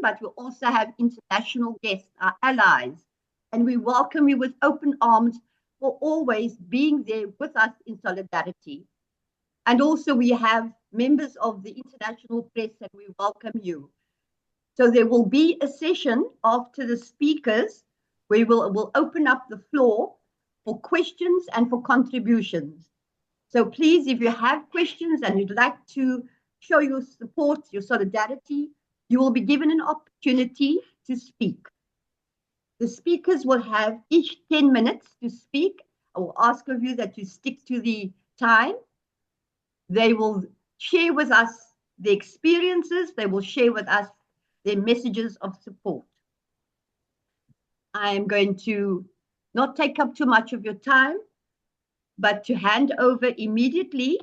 but we also have international guests, our allies, and we welcome you with open arms for always being there with us in solidarity. And also we have members of the international press, and we welcome you. So there will be a session after the speakers where we'll open up the floor for questions and for contributions. So please, if you have questions and you'd like to show your support, your solidarity, you will be given an opportunity to speak. The speakers will have each 10 minutes to speak. I will ask of you that you stick to the time. They will share with us their experiences. They will share with us their messages of support. I am going to not take up too much of your time, but to hand over immediately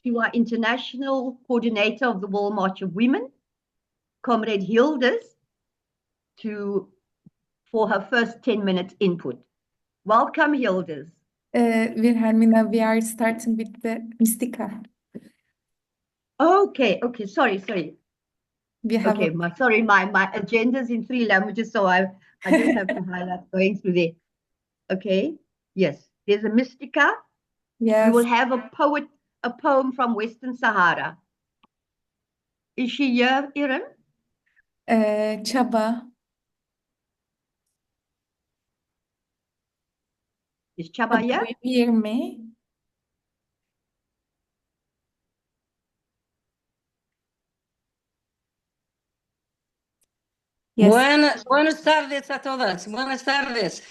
to our international coordinator of the World March of Women, Comrade Hilders, for her first 10-minute input. Welcome, Hilders. Wilhelmina, we are starting with the Mystica. Okay, sorry. We have Okay, my agenda's in 3 languages, so I just have to highlight going through there. Okay, yes, there's a Mystica. yes. We will have a poem from Western Sahara. Is she here, Iram? Çaba. Is Chaba here? Do you hear me? Yes. Buenas tardes a todas. Buenas tardes.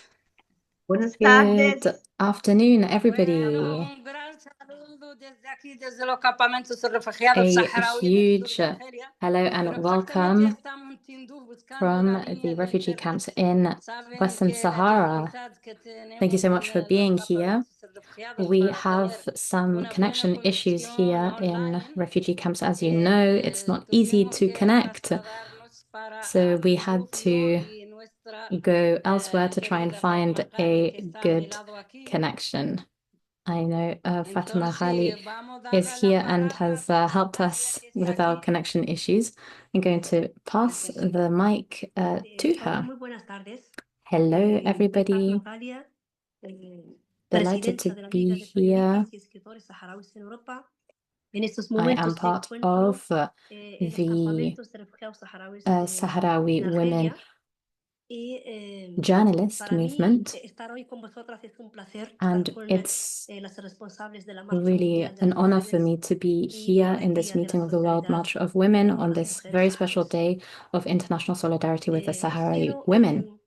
Buenas tardes. Good afternoon, everybody. Un gran saludo desde aquí, desde los campamentos de refugiados A Saharawi del sur huge de Nigeria. hello and Pero welcome exactamente estamos buscando from la the línea de refugee internet. camps in Saben Western que la Sahara. dificultad que Thank you tenemos so much for en los being here. campamentos de refugiados We para have tener some una buena connection issues here conexión in online. refugee camps. As you know, it's not easy Tuvimos to que connect. trasladarnos para So we had Tinduf, to yo y nuestra go elsewhere to try and querida find Fatima Ghali, a que está a mi good lado aquí. connection. I know Fatima Entonces, Ghali vamos a is darle la here and palabra has a helped Natalia, us que está with our aquí. connection issues. I'm going to pass the mic to Hola, her. muy buenas tardes. Hello, Soy everybody. Natalia, Delighted presidenta to de la be Liga de here. Periodistas y Escritores Saharauis en Europa. En estos I am momentos me part encuentro of en los the campamentos de refugiados saharauis de Sahrawi women Argelia. Y journalist para mí movement, estar hoy con vosotras es un placer and estar con it's las responsables de la Marcha really Mundial de an las honor for Mujeres me to be y here la in this alegría de la meeting of the World solidaridad March of Women con on las this mujeres very special saharauis. day of international solidarity with the Sahrawi Quiero women.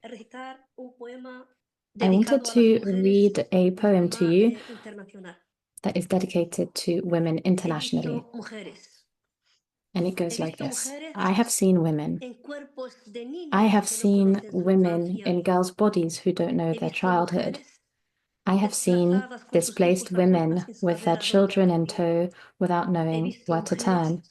recitar un poema I wanted dedicado a las to mujeres read a de poem to forma you internacional. that is dedicated to women He internationally, visto mujeres. and it goes He like visto this. mujeres I have seen women. en cuerpos de I niñas have que no seen conocen su women infancia. in girls' bodies who don't know He their visto childhood. mujeres I have seen desplazadas con sus displaced hijos a fuerza women sin with their saber a dónde children in acudían. tow without He knowing visto where to mujeres turn.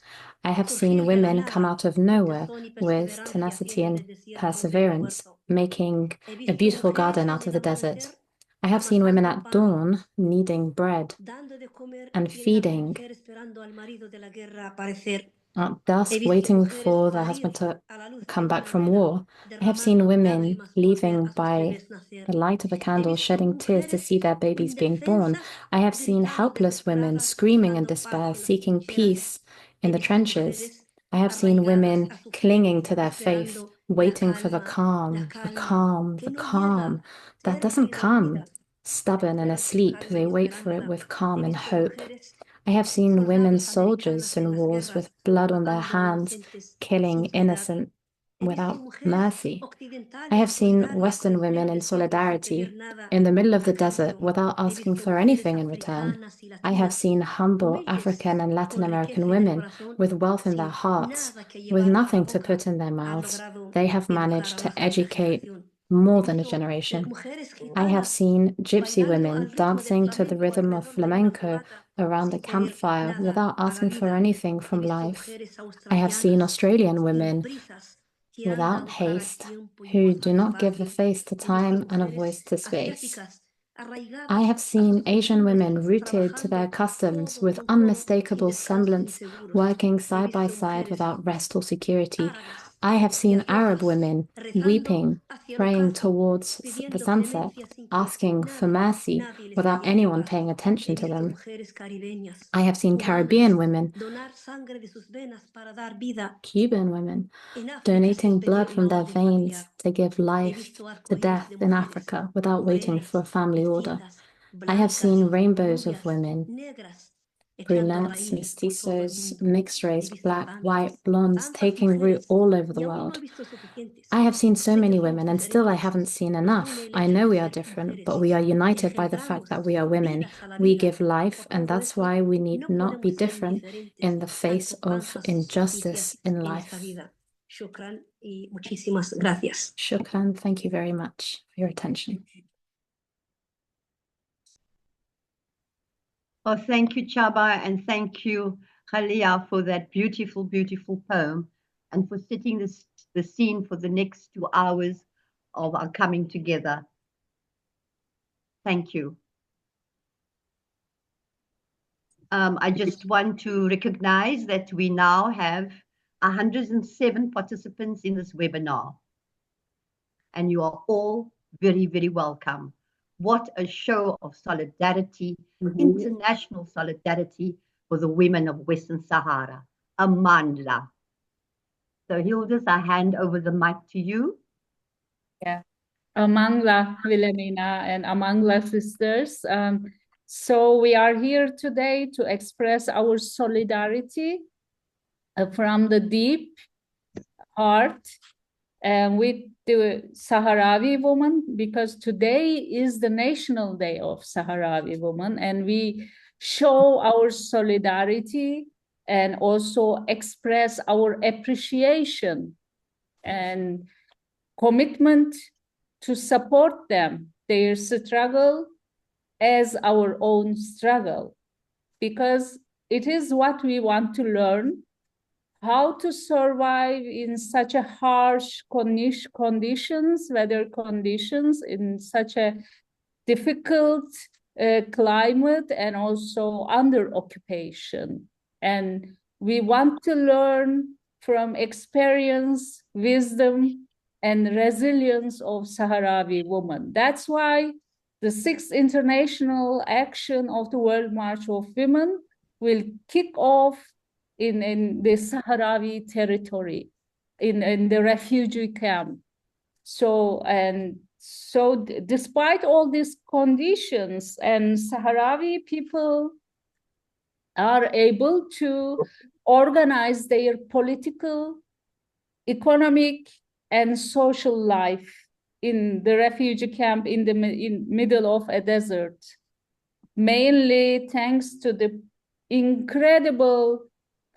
I have surgir seen de la women come nada out of con nowhere tesón y with perseverancia, tenacity haciendo and del desierto un perseverance, bello huerto. making He a visto beautiful mujeres garden al out of del the desert. amanecer I have seen women at amasando pan, dawn kneading bread dando de comer and y el feeding, atardecer esperando al marido de la guerra aparecer. at He dusk visto waiting mujeres for their parir husband to a la luz de come back una from vela, war. I have seen derramando women lágrimas por ver leaving a sus by bebés nacer. the light of a He candle, visto shedding tears to mujeres see their babies being born. indefensas I have seen gritando helpless women desesperadas, screaming in buscando paz despair, en las seeking trincheras. peace He in the visto trenches. mujeres I have seen arraigadas women a su fe, clinging to their faith, esperando waiting for the la calm, the calma calm, que the no calm llega, that doesn't terca y come. dormida, Stubborn and esperando asleep, calma they y wait for it esperanza. with calm He and visto hope. mujeres I have seen women soldados soldiers americanas en in las wars with guerras, blood on their matando a hands, inocentes killing sin piedad. innocent He visto without mujeres mercy. I occidentales have seen solidarias Western en women pleno in desierto sin pedir solidarity nada in the middle of a the desert cambio. without He asking visto for mujeres anything in return. africanas y I have latinas seen humble humildes, African and Latin con American riqueza en el women corazón, with wealth in their sin hearts, nada que with llevar a la nothing to boca, put in their han mouths. logrado They have educar managed a to una futura educate generación. more He than a visto generation. mujeres I have gitanas seen gypsy bailando women al ritmo del dancing to the flamenco rhythm of alrededor de una flamenco fogata, around a sin pedir campfire nada without a la asking for vida. anything He from visto life. mujeres I have seen australianas Australian sin women prisas que without andan para haste, tiempo y who gozan do not give a despacio. face to He visto time and a mujeres voice to space. asiáticas I arraigadas have a seen sus Asian costumbres, women rooted to their trabajando customs codo with con codo, sin unmistakable descanso ni semblance, seguros. working He side by visto side mujeres without rest or security. árabes I have seen hacia Arab atrás, women rezando weeping, hacia el praying ocaso, towards the pidiendo sunset, clemencia sin que asking for mercy nadie les without hiciera anyone caso. paying attention He to visto them. mujeres caribeñas, I have seen cubanas, Caribbean women, donar sangre de sus venas para dar vida. Cuban women, En África donating sin blood pedir from una their orden veins familiar. to give He life visto to arcoíris death de in mujeres, Africa without waiting for a morenas, family order. mestizas, I have blancas, seen rainbows of rubias, women, negras, echando brunettes, raíz por todo el mestizos, mundo. mixed He race, visto black, tantas, white, blondes, tantas taking root mujeres, all over the y aún no he world. visto suficientes. I have seen so Sé que many somos women, and still I diferentes. haven't seen Nos enough. une el I hecho know de we are ser different, mujeres. but we are united by the fact Engendramos that we are women. vidas a la We vida. give life, Por and todo that's eso, why we need no not be podemos ser different indiferentes in the face ante of cuantas injustice injusticias in en esta life. vida. Shukran y muchísimas gracias. Shukran, thank you very much for your attention. Oh, thank you, Chaba, and thank you, Khalia, for that beautiful, beautiful poem and for setting the scene for the next 2 hours of our coming together. Thank you. I just want to recognize that we now have 107 participants in this webinar, and you are all very, very welcome. What a show of solidarity, international solidarity for the women of Western Sahara. Amandla. So Hildes, I hand over the mic to you. Yeah, Amangla Wilhelmina and Amangla sisters. So we are here today to express our solidarity from the deep heart with the Saharawi woman, because today is the National Day of Saharawi women, and we show our solidarity and also express our appreciation and commitment to support them, their struggle as our own struggle, because it is what we want to learn, how to survive in such a harsh conditions, weather conditions, in such a difficult climate, and also under occupation. And we want to learn from experience, wisdom, and resilience of Sahrawi women. That's why the 6th International Action of the World March of Women will kick off in the Sahrawi territory, in the refugee camp. So despite all these conditions, and Sahrawi people are able to organize their political, economic, and social life in the refugee camp in the middle of a desert, mainly thanks to the incredible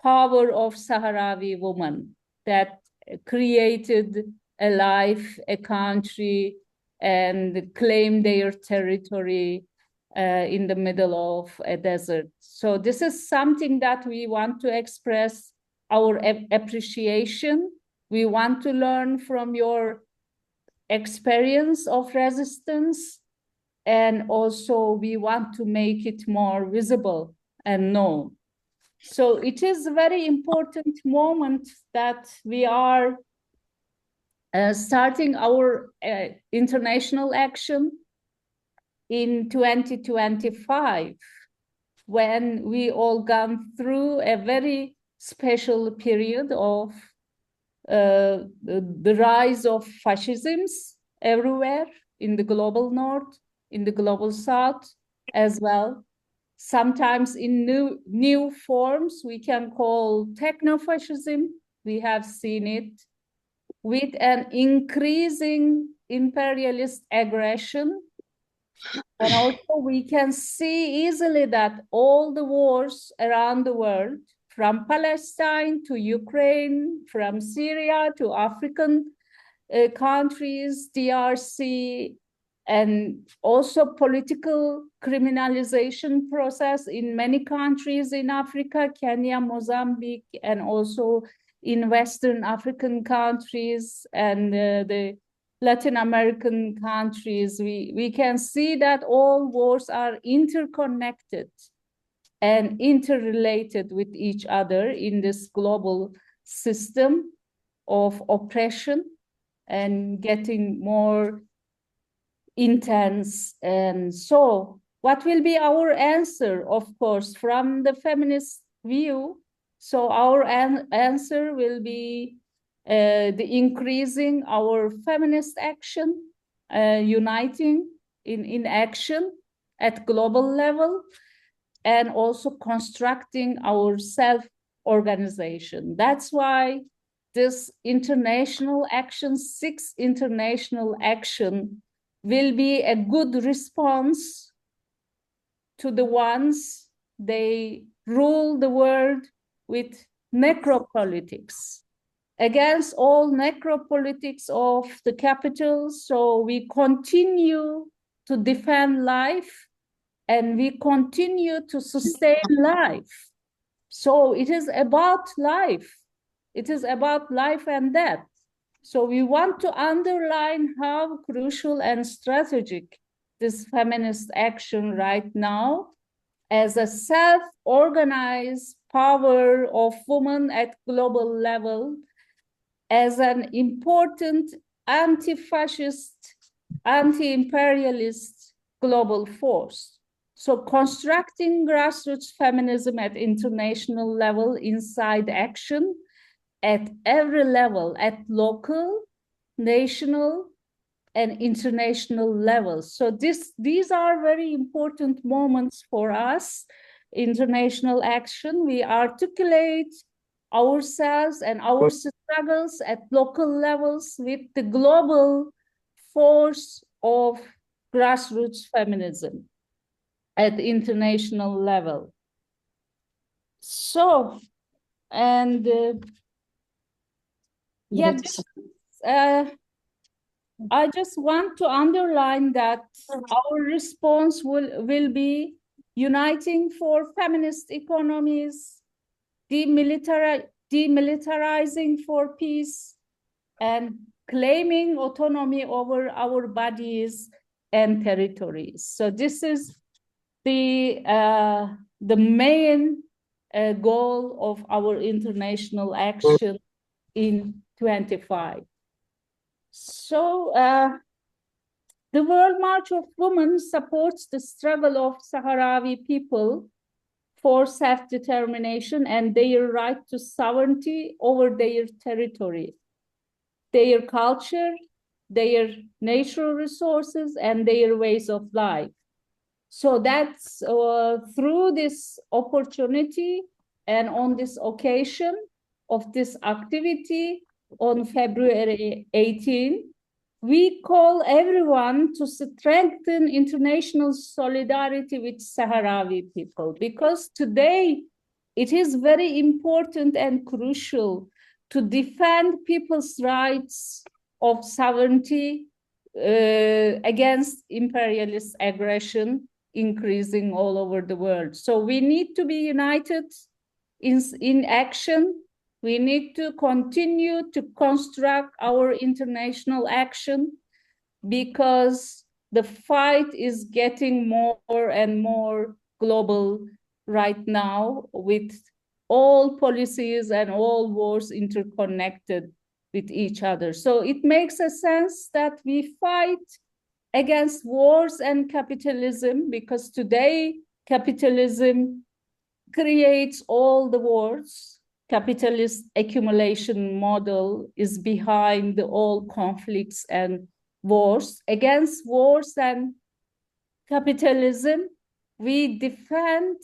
power of Sahrawi women that created a life, a country, and claimed their territory in the middle of a desert. So this is something that we want to express our appreciation. We want to learn from your experience of resistance, and also we want to make it more visible and known. So it is a very important moment that we are starting our international action in 2025, when we all gone through a very special period of the rise of fascisms everywhere in the global north, in the global south as well. Sometimes in new forms we can call techno-fascism. We have seen it with an increasing imperialist aggression. And also we can see easily that all the wars around the world, from Palestine to Ukraine, from Syria to African countries, DRC, and also political criminalization process in many countries in Africa, Kenya, Mozambique, and also in Western African countries and the Latin American countries. We can see that all wars are interconnected and interrelated with each other in this global system. of oppression and getting more intense. And so what will be our answer, of course, from the feminist view? So our answer will be the increasing our feminist action, uniting in action at global level, and also constructing our self-organization. That's why this international action, 6 international action, will be a good response to the ones they rule the world with necropolitics, against all necropolitics of the capital. So we continue to defend life and we continue to sustain life. So it is about life. It is about life and death. So we want to underline how crucial and strategic this feminist action right now as a self-organized power of women at global level, as an important anti-fascist, anti-imperialist global force. So constructing grassroots feminism at international level inside action at every level, at local, national, and international levels. So these are very important moments for us. International action, we articulate ourselves and our struggles at local levels with the global force of grassroots feminism at the international level. So, and I just want to underline that our response will be uniting for feminist economies, demilitarizing for peace, and claiming autonomy over our bodies and territories. So this is the main goal of our international action in 25. So the World March of Women supports the struggle of Saharawi people for self-determination and their right to sovereignty over their territory, their culture, their natural resources, and their ways of life. So that's through this opportunity and on this occasion of this activity on February 18, we call everyone to strengthen international solidarity with Saharawi people, because today it is very important and crucial to defend people's rights of sovereignty against imperialist aggression increasing all over the world. So we need to be united in action. We need to continue to construct our international action, because the fight is getting more and more global right now, with all policies and all wars interconnected with each other. So it makes a sense that we fight against wars and capitalism, because today capitalism creates all the wars. Capitalist accumulation model is behind all conflicts and wars. Against wars and capitalism, we defend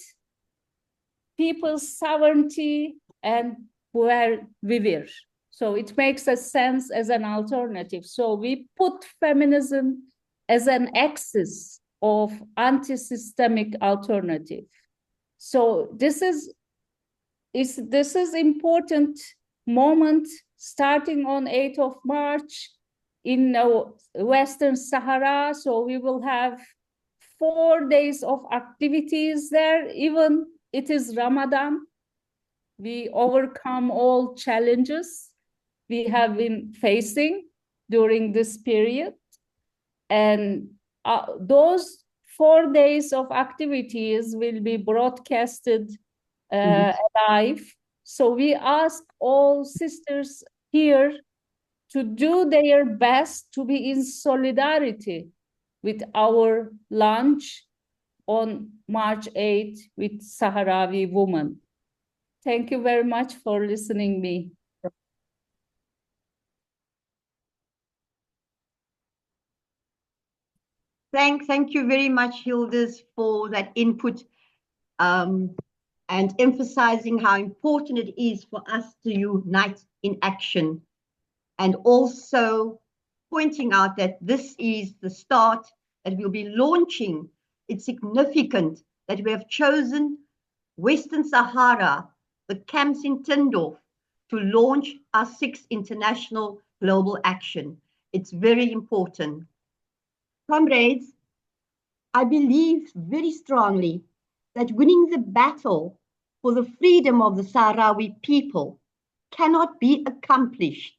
people's sovereignty and where we were. So it makes a sense as an alternative. So we put feminism as an axis of anti-systemic alternative. So this is important moment starting on 8th of March in Western Sahara. So we will have 4 days of activities there. Even it is Ramadan, we overcome all challenges we have been facing during this period. And those 4 days of activities will be broadcasted live. So we ask all sisters here to do their best to be in solidarity with our launch on March 8th with Saharawi women. Thank you very much for listening me. Thank you very much, Hilders, for that input and emphasizing how important it is for us to unite in action, and also pointing out that this is the start, that we'll be launching. It's significant that we have chosen Western Sahara, the camps in Tindorf, to launch our 6th international global action. It's very important. Comrades, I believe very strongly that winning the battle for the freedom of the Sahrawi people cannot be accomplished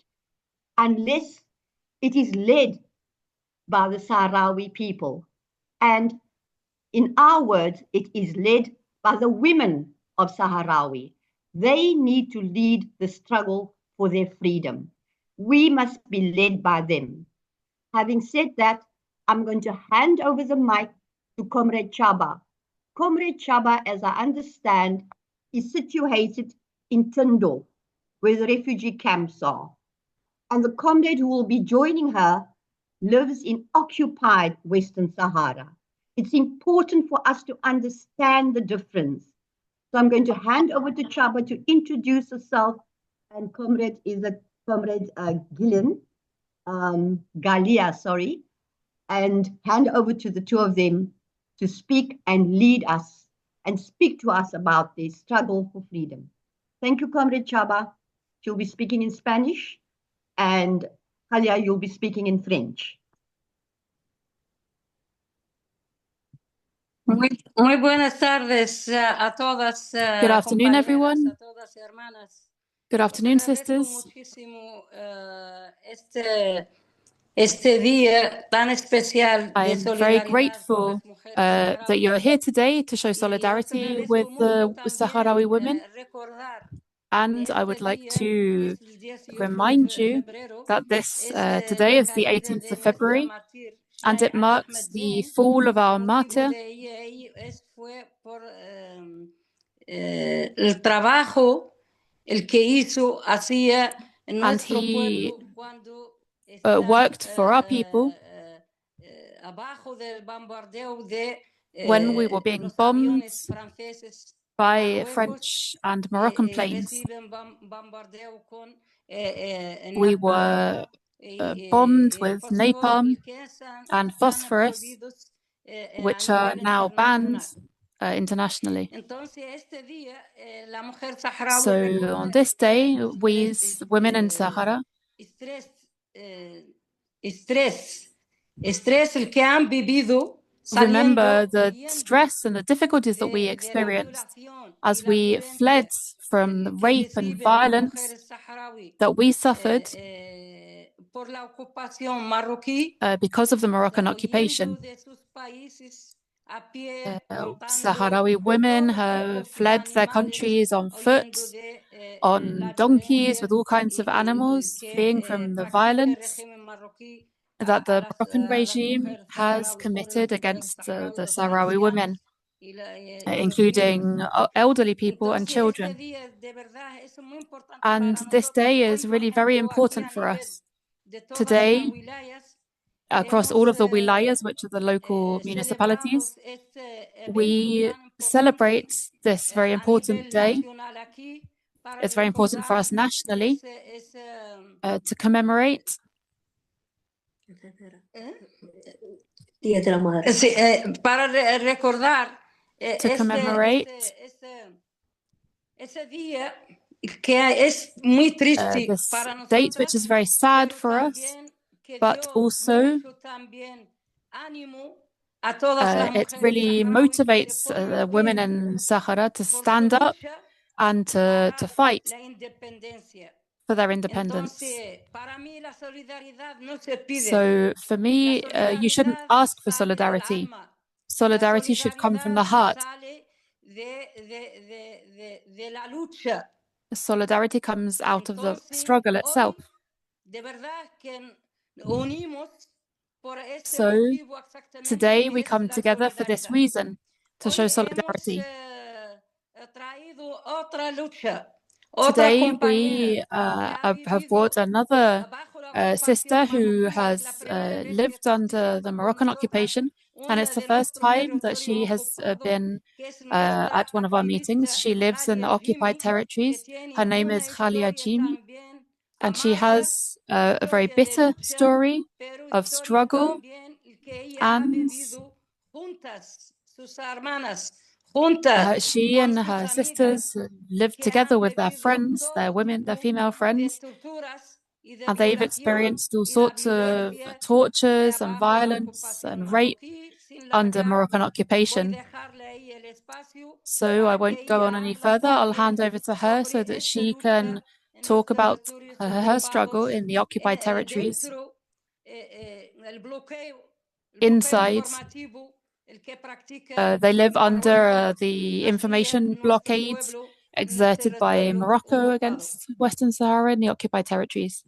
unless it is led by the Sahrawi people. And in our words, it is led by the women of Sahrawi. They need to lead the struggle for their freedom. We must be led by them. Having said that, I'm going to hand over the mic to Comrade Chaba. Comrade Chaba, as I understand, is situated in Tindorf, where the refugee camps are. And the comrade who will be joining her lives in occupied Western Sahara. It's important for us to understand the difference. So I'm going to hand over to Chaba to introduce herself, and Comrade is a Comrade Galia, sorry, and hand over to the two of them to speak and lead us and speak to us about the struggle for freedom. Thank you, Comrade Chaba. She'll be speaking in Spanish, and Galia, you'll be speaking in French. Muy buenas tardes a todas. Good afternoon, everyone. A todas hermanas. Good afternoon, Agradezco sisters. muchísimo este día tan especial I de am very solidaridad con grateful las mujeres that you're saharauis. here today to show Y solidarity agradezco with the mucho Sahrawi también women. recordar And que I este would like día, to es el 18 remind de you febrero, that this es today la is the caída 18th de of nuestra February, mártir and it Shaya marks Ahmed the Zin. fall of our El motivo martyr. de ello fue por el trabajo el que hacía en And nuestro he pueblo cuando está worked for our people abajo del bombardeo de when we were being los bombed aviones franceses by Marruecos, French and Moroccan que planes. reciben bombardeo con We were bombed with fósforo napalm y que están and phosphorus, prohibidos a which are nivel now banned internacional. internationally. Entonces, este día, la mujer saharaui So recuerda on this day, we estrés, women in Sahara estrés el que han vivido remember saliendo, the huyendo stress and the difficulties that we de la experienced violación y as la we fled violencia from the que rape and reciben las violence mujeres saharaui that we suffered por la ocupación marroquí, because of the Moroccan occupation. huyendo de sus países a pie, montando Sahrawi women todo have tipo de fled their animales, countries on foot, huyendo de on la donkeys, violencia with all kinds of animals, fleeing que from the practica el violence régimen marroquí that the Moroccan a las regime mujeres has saharauis, pobres committed mujeres against saharauis, the los Sahrawi ancianos women, y los niños. including elderly people and Entonces, este children. día de verdad es muy importante And para this nosotros. day Hoy, is por really very ejemplo, aquí important a for nivel us. de todas las Today, wilayas, across all of the wilayas, which are the local celebramos municipalities, este evento we tan importante celebrate this very a important nivel day. nacional aquí para It's very important for recordar us nationally ese to commemorate Día de la Madre. sí, para recordar to commemorate ese día que es muy triste this para date, which nosotras, is very sad pero for us, también que but dio also mucho también ánimo a todas las it mujeres really saharauis que se motivates ponen a women pie in Sahara to por su stand up lucha and to para fight la independencia. for their independence. Entonces, para mí la solidaridad no se pide. So for La me, you shouldn't solidaridad ask for sale del solidarity. alma. Solidarity La should come from the solidaridad heart. sale de la lucha. solidarity comes out of the struggle itself. De verdad que unimos por este So motivo exactamente today que we es come la together for this solidaridad. reason, to show Hoy hemos solidarity. traído otra lucha, otra Today compañera we que ha have vivido brought another bajo la ocupación sister who marroquí. Es la has primera vez que lived under the participa con Moroccan nosotras occupation, and una it's the de first nuestro time that she territorio has ocupado, been que es at nuestra one of our meetings. activista She lives in the Ghalia occupied Jimmy, que territories. tiene Her name una is Khalia historia Jimi, también and she amarga, has a very historia de bitter lucha, story pero of historia struggle, también que ella ha and vivido juntas, sus hermanas, juntas she con and sus her amigas sisters live que together han with their vivido friends, their todo women, their tipo female de friends, torturas y de and they've violación experienced all y la sorts of violencia tortures and bajo la violence ocupación and rape marroquí. Sin under largar, Moroccan voy occupation. dejarle ahí el espacio So I para que won't go on ella any habla further. I'll también hand over to her so sobre that esta she can lucha en los talk about territorios her struggle ocupados, in the occupied territories. dentro el bloqueo Inside, informativo, el que practica they live under Marruecos the hacia information nuestro blockade pueblo en el exerted by territorio Morocco ocupado. against Western Sahara in the occupied territories.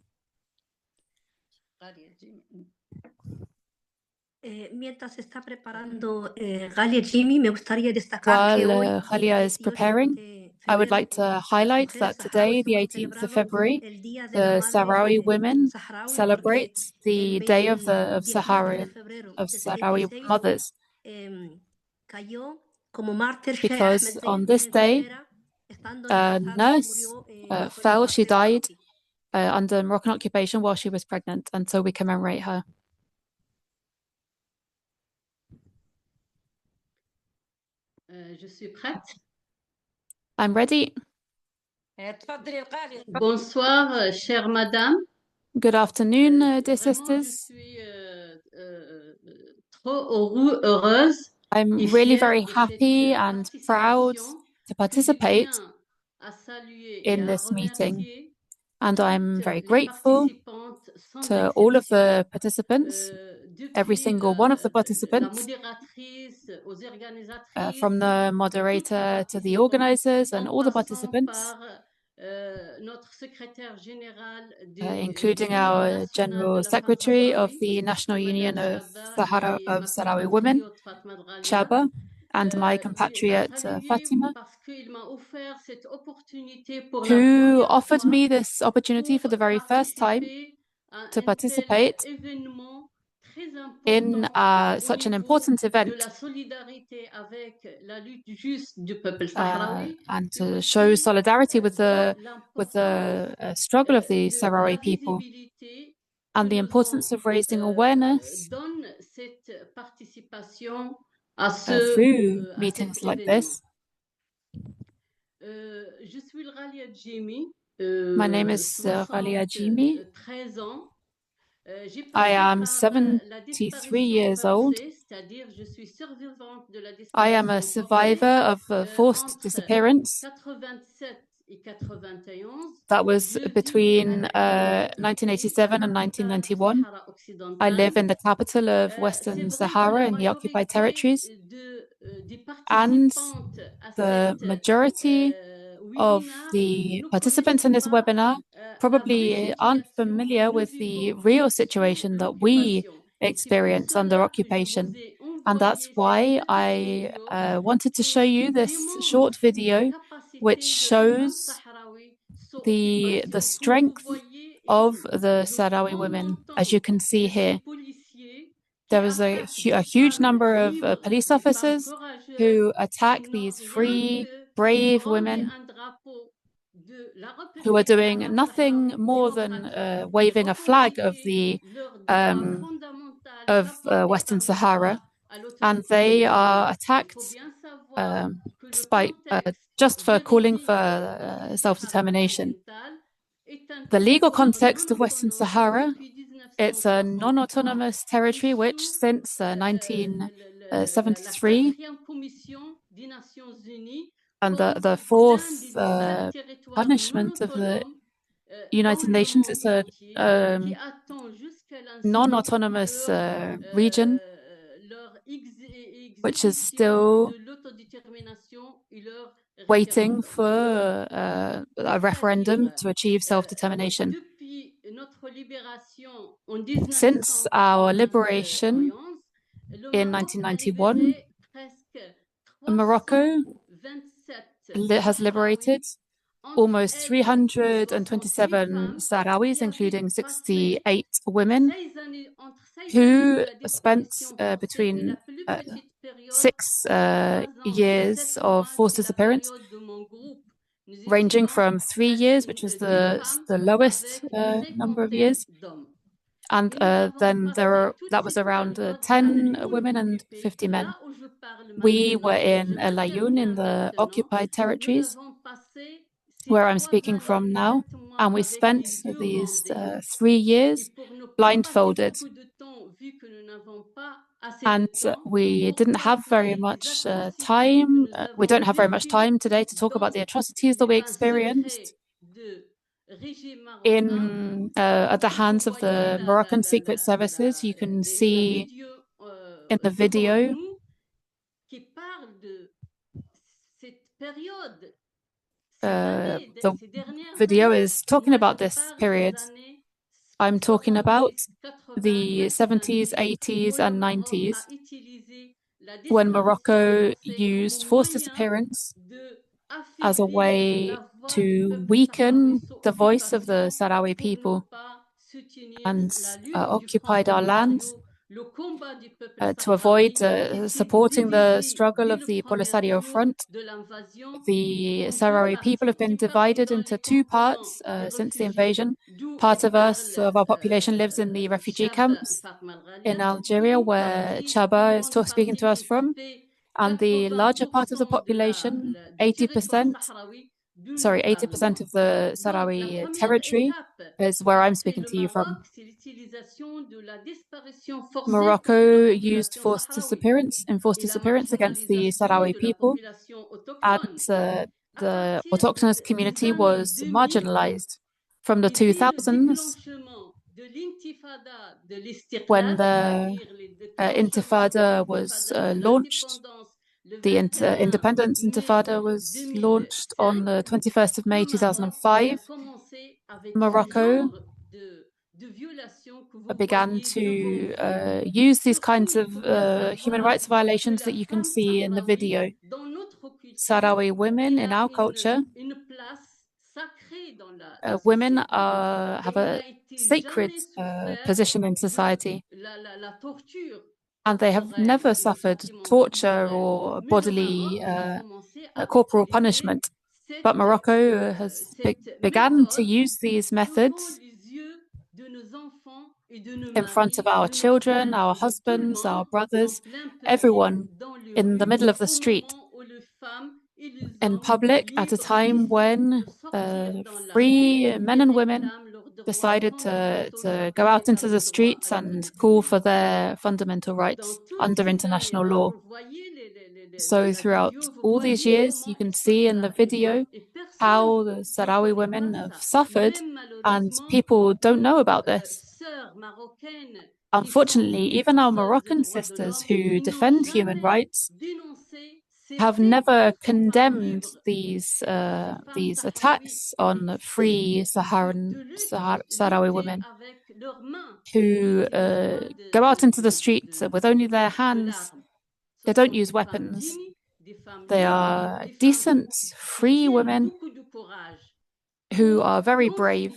Mientras se está preparando Galia Jimmy, me gustaría destacar que While hoy, Khalia is 18 preparing, de I would febrero, like to las highlight mujeres that today, saharauis the hemos 18th of celebrado February, el Día de la the Madre Sahrawi women Saharaui celebrate porque the el Day of the 17 de febrero of de Sahrawi 76 mothers, cayó como mártir Sheikh because Ahmed on Zain, una this day, enfermera, estando a embarazada, nurse murió bajo la fell, she ocupación died marroquí. under Moroccan occupation while she was pregnant, and so we commemorate her. Je suis prête. I'm ready. تفضلي القارئ. Bonsoir, chère madame. Good afternoon, dear Vraiment, je sisters. suis trop heureuse I'm et really fière very de happy cette and proud participation to que je participate tiens à saluer et in à this meeting, remercier and I'm toutes very les grateful participantes sans to all of exception. the participants, every Depuis single one of the la participants, modératrice aux organisatrices, from the moderator to the organizers and all the participants, par notre secrétaire général including de l'Union our nationale General de la femme Secretary of sahraoui, the National Union Madame of Chaba, et ma Sahrawi women, compatriote Fatma Dralia, Chaba, and my à compatriot saluer Fatima, parce qu'il m'a offert cette opportunité pour la who première offered fois me this opportunity pour for the very first time participer à to un participate tel événement très in important au such an niveau important de event, la solidarité avec la lutte juste du peuple sahraoui, and mais to show aussi solidarity with de the struggle of the de la Sahrawi people, visibilité and que the nous importance of raising awareness donne cette participation à through à meetings cet like événement. this. Je suis le Ralia Jimmy, My name is Ghalia Jimi. 13 ans. J'ai I passé am par la 73 disparition years old. forcée, c'est-à-dire je suis survivante de la I am a disparition survivor forcée of forced entre disappearance. 87 et 91. That was Je vis between à la capitale, 1987 and la capitale 1991. Sahara I occidentale. live in the capital of C'est Western vrai que Sahara la in the occupied majorité territories, des and participantes à the cette majority of webinar the ne participants connaissent in this pas webinar la vraie probably aren't situation que familiar nous with the vivons real sous situation that we l'occupation. C'est pour experience under cela que je vous occupation. ai And that's envoyé cette why petite I vidéo wanted to show qui you this démontre short la video, which capacité de la femme shows sahraoui sous the occupation. Comme vous strength voyez of ici, the nous Sahrawi prenons women. As you compte can see de here, ces policiers qui there is attaquent a des huge femmes number of libres, police des femmes officers courageuses who qui attack n'ont these rien free, que brave brander women un drapeau de la who are République doing arabe nothing sahraoui more than démocratique waving pour a flag revendiquer leur droit um, fondamental of accordé Western par le droit Sahara, à and they are l'autodétermination. Il faut attacked bien savoir que le despite contexte just for calling for juridique du Sahara self-determination. occidental est un The legal territoire context non of Western autonome Sahara, depuis it's a 1963 non-autonomous et territory which sous since la 1973 quatrième commission des Nations Unies and comme the l'un fourth des 17 territoires non punishment of the autonomes dans United le Nations, monde it's a entier qui attend jusqu'à l'instant non-autonomous leur, region leur which is exécution still de l'autodétermination et leur waiting for a referendum to achieve self-determination. Notre libération en Since our liberation 1991, in le Maroc a 1991, libéré presque Morocco 327 has liberated almost 327 Sahrawis, including 68 women, who spent between 6 years of forced disappearance, ranging from 3 years, which is the lowest number of years, and then that was around 10 women and 50 men. We were in El Ayoun in the occupied territories, where I'm speaking from now, and we spent these 3 years blindfolded. And we didn't have very much time. We don't have very much time today to talk about the atrocities that we experienced at the hands of the Moroccan secret services. You can see in the video the video is talking about this period. I'm talking about the 70s, 80s, and 90s, when Morocco used forced disappearance as a way to weaken the voice of the Sahrawi people and occupied our lands to avoid supporting the struggle of the Polisario Front. The Sahrawi people have been divided into two parts since the invasion. Part of our population, lives in the refugee camps in Algeria, where Chaba is speaking to us from. And the larger part of the population, 80% of the Sahrawi territory, is where I'm speaking to you from. Morocco used forced disappearance against the Sahrawi people, and the autochthonous community was marginalized. From the 2000s, when the Intifada was launched, the Independence Intifada was launched on the 21st of May 2005. Morocco began to use these kinds of human rights violations that you can see in the video. Sahrawi women in our culture, women have a sacred position in society, and they have never suffered torture or bodily corporal punishment. But Morocco has begun to use these methods in front of our children, our husbands, our brothers, everyone, in the middle of the street, in public, at a time when free men and women decided to go out into the streets and call for their fundamental rights under international law. So throughout all these years, you can see in the video how the Sahrawi women have suffered, and people don't know about this. Unfortunately, even our Moroccan sisters who defend human rights have never condemned these attacks on free Sahrawi women who go out into the streets with only their hands. They don't use weapons. They are decent, free women who are very brave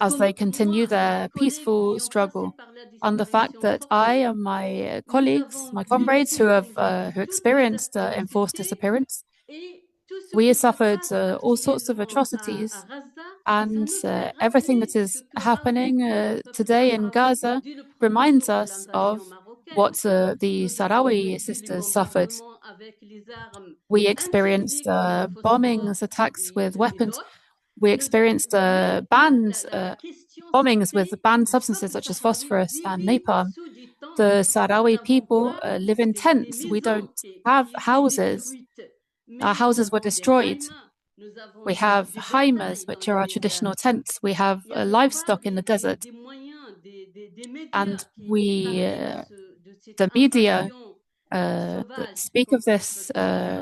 as they continue their peaceful struggle. And the fact that I and my colleagues, my comrades who experienced enforced disappearance, we suffered all sorts of atrocities, and everything that is happening today in Gaza reminds us of what the Sahrawi sisters suffered. We experienced bombings, attacks with weapons. We experienced bombings with banned substances such as phosphorus and napalm. The Sahrawi people live in tents. We don't have houses. Our houses were destroyed. We have haimas, which are our traditional tents. We have livestock in the desert. And the media speak of this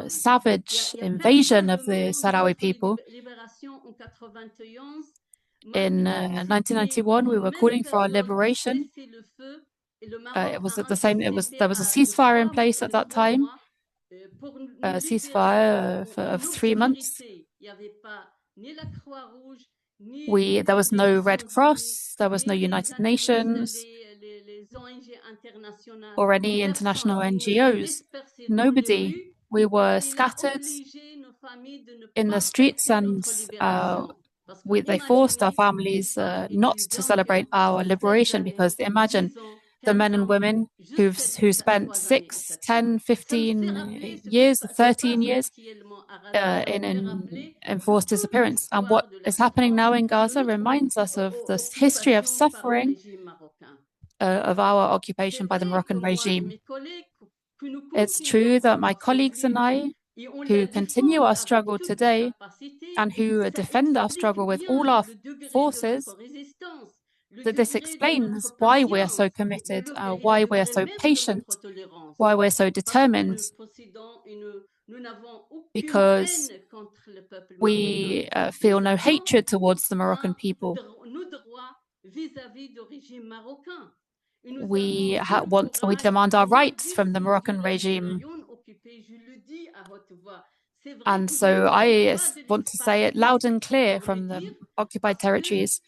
savage invasion of the Sahrawi people. In 1991, we were calling for our liberation. It was at the same. There was a ceasefire in place at that time. A ceasefire of 3 months. There was no Red Cross. There was no United Nations or any international NGOs. Nobody. We were scattered in the streets, and they forced our families not to celebrate our liberation, because imagine the men and women who spent 6, 10, 15 years, 13 years in enforced disappearance. And what is happening now in Gaza reminds us of the history of suffering of our occupation by the Moroccan regime. It's true that my colleagues and I, who continue our struggle today and who defend our struggle with all our forces, that this explains why we are so committed, why we are so patient, why we're so determined, because we feel no hatred towards the Moroccan people. We demand our rights from the Moroccan regime. And so I want to say it loud and clear from the occupied territories,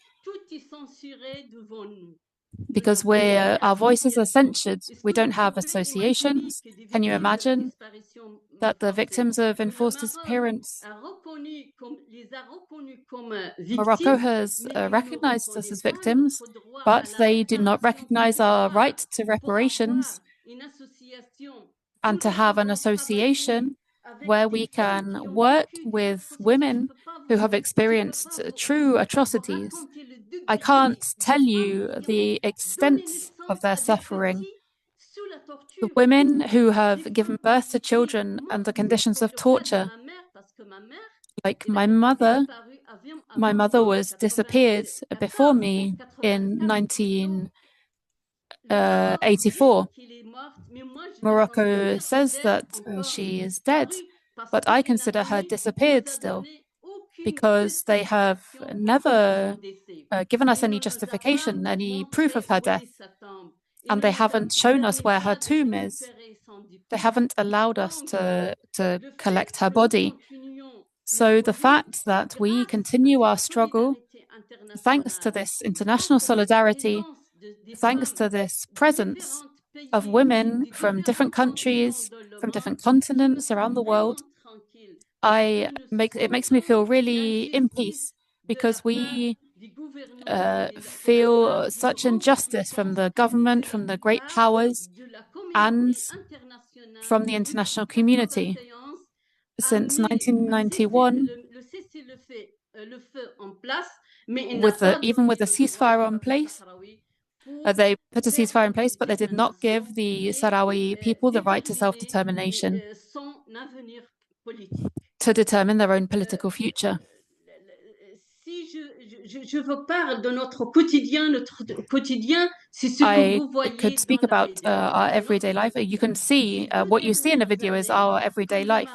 because our voices are censured. We don't have associations. Can you imagine that the victims of enforced disappearance, Morocco has recognized us as victims, but they do not recognize our right to reparations and to have an association where we can work with women who have experienced true atrocities. I can't tell you the extent of their suffering. The women who have given birth to children under conditions of torture, like my mother was disappeared before me in 1984. Morocco says that she is dead, but I consider her disappeared still, because they have never given us any justification, any proof of her death, and they haven't shown us where her tomb is. They haven't allowed us to collect her body. So the fact that we continue our struggle, thanks to this international solidarity, thanks to this presence of women from different countries, from different continents around the world, it makes me feel really in peace, because we feel such injustice from the government, from the great powers, and from the international community. Since 1991, even with the ceasefire in place, they put a ceasefire in place, but they did not give the Sahrawi people the right to self-determination, to determine their own political future. I could speak about our everyday life. You can see what you see in the video is our everyday life.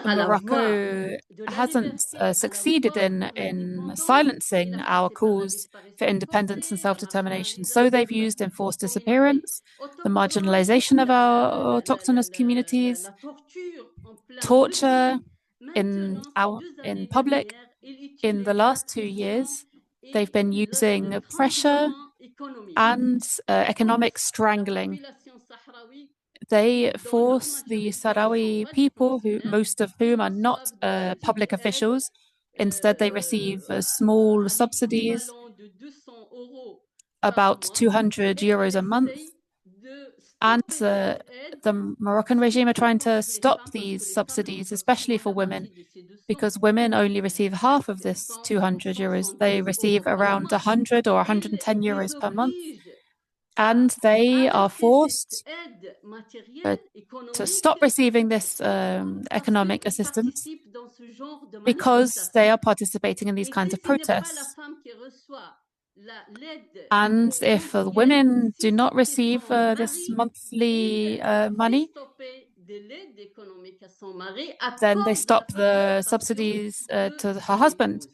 Morocco hasn't succeeded in silencing our calls for independence and self-determination. So they've used enforced disappearance, the marginalization of our autochthonous communities, torture in public. In the last 2 years, they've been using pressure and economic strangling. They force the Sahrawi people, most of whom are not public officials. Instead, they receive small subsidies, about 200 euros a month. And the Moroccan regime are trying to stop these subsidies, especially for women, because women only receive half of this 200 euros. They receive around 100 or 110 euros per month. And they are forced to stop receiving this economic assistance because they are participating in these kinds of protests. And if women do not receive this monthly money, then they stop the subsidies to her husband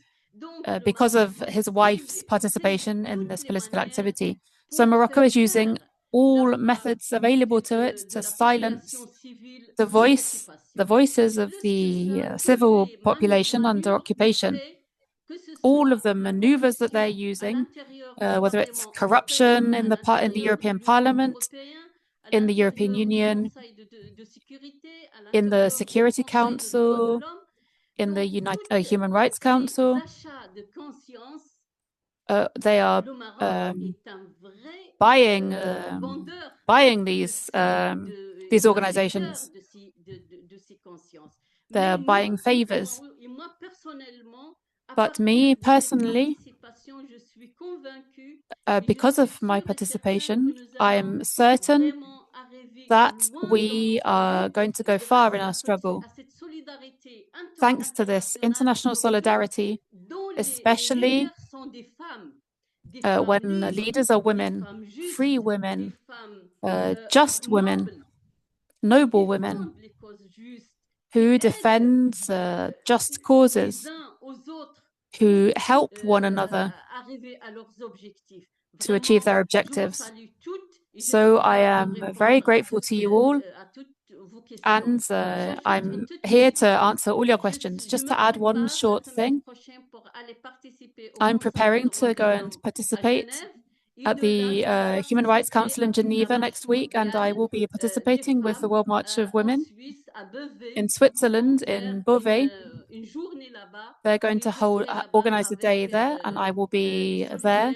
because of his wife's participation in this political activity. So Morocco is using all methods available to it to silence the voices of the civil population under occupation. All of the maneuvers that they're using, whether it's corruption in the European Parliament, in the European Union, in the Security Council, in the Human Rights Council, they are buying these organizations. They're buying favors. But me personally, because of my participation, I am certain that we are going to go far in our struggle. Thanks to this international solidarity, especially when leaders are women, free women, just women, noble women, who defend just causes, who help one another to achieve their objectives. So I am very grateful to you all, and I'm here to answer all your questions. Just to add one short thing, I'm preparing to go and participate at the Human Rights Council in Geneva next week, and I will be participating with the World March of Women in Switzerland, in Beauvais. They're going to organize a day there, and I will be there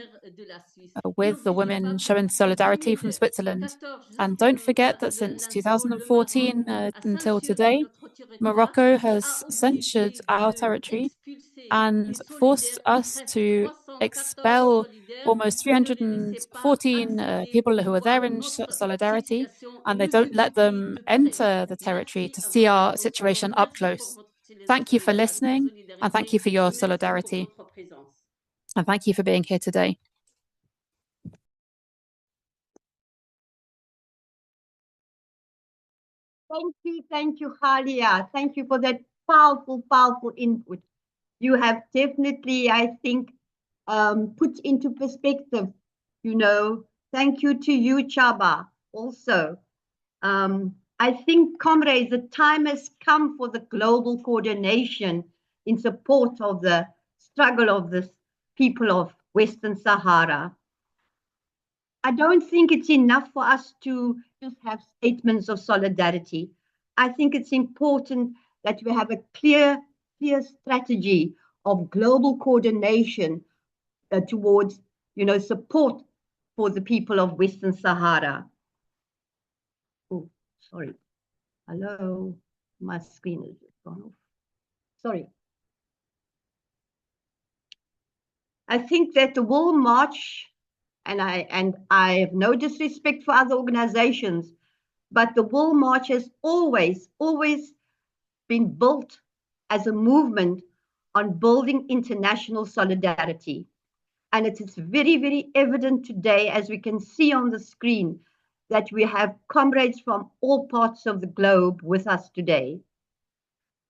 with the women showing solidarity from Switzerland. And don't forget that since 2014 until today, Morocco has censured our territory and forced us to expel almost 314 people who are there in solidarity, and they don't let them enter the territory to see our situation up close. Thank you for listening, and thank you for your solidarity, and thank you for being here today. Thank you, Khalia. Thank you for that powerful input. You have definitely, I think, put into perspective, Thank you to you, Chaba, also. I think, comrades, the time has come for the global coordination in support of the struggle of the people of Western Sahara. I don't think it's enough for us to just have statements of solidarity. I think it's important that we have a clear strategy of global coordination towards, support for the people of Western Sahara. Oh, sorry. Hello, my screen has just gone off. Sorry. I think that the World March, and I have no disrespect for other organizations, but the World March has always been built as a movement on building international solidarity. And it is very evident today, as we can see on the screen, that we have comrades from all parts of the globe with us today.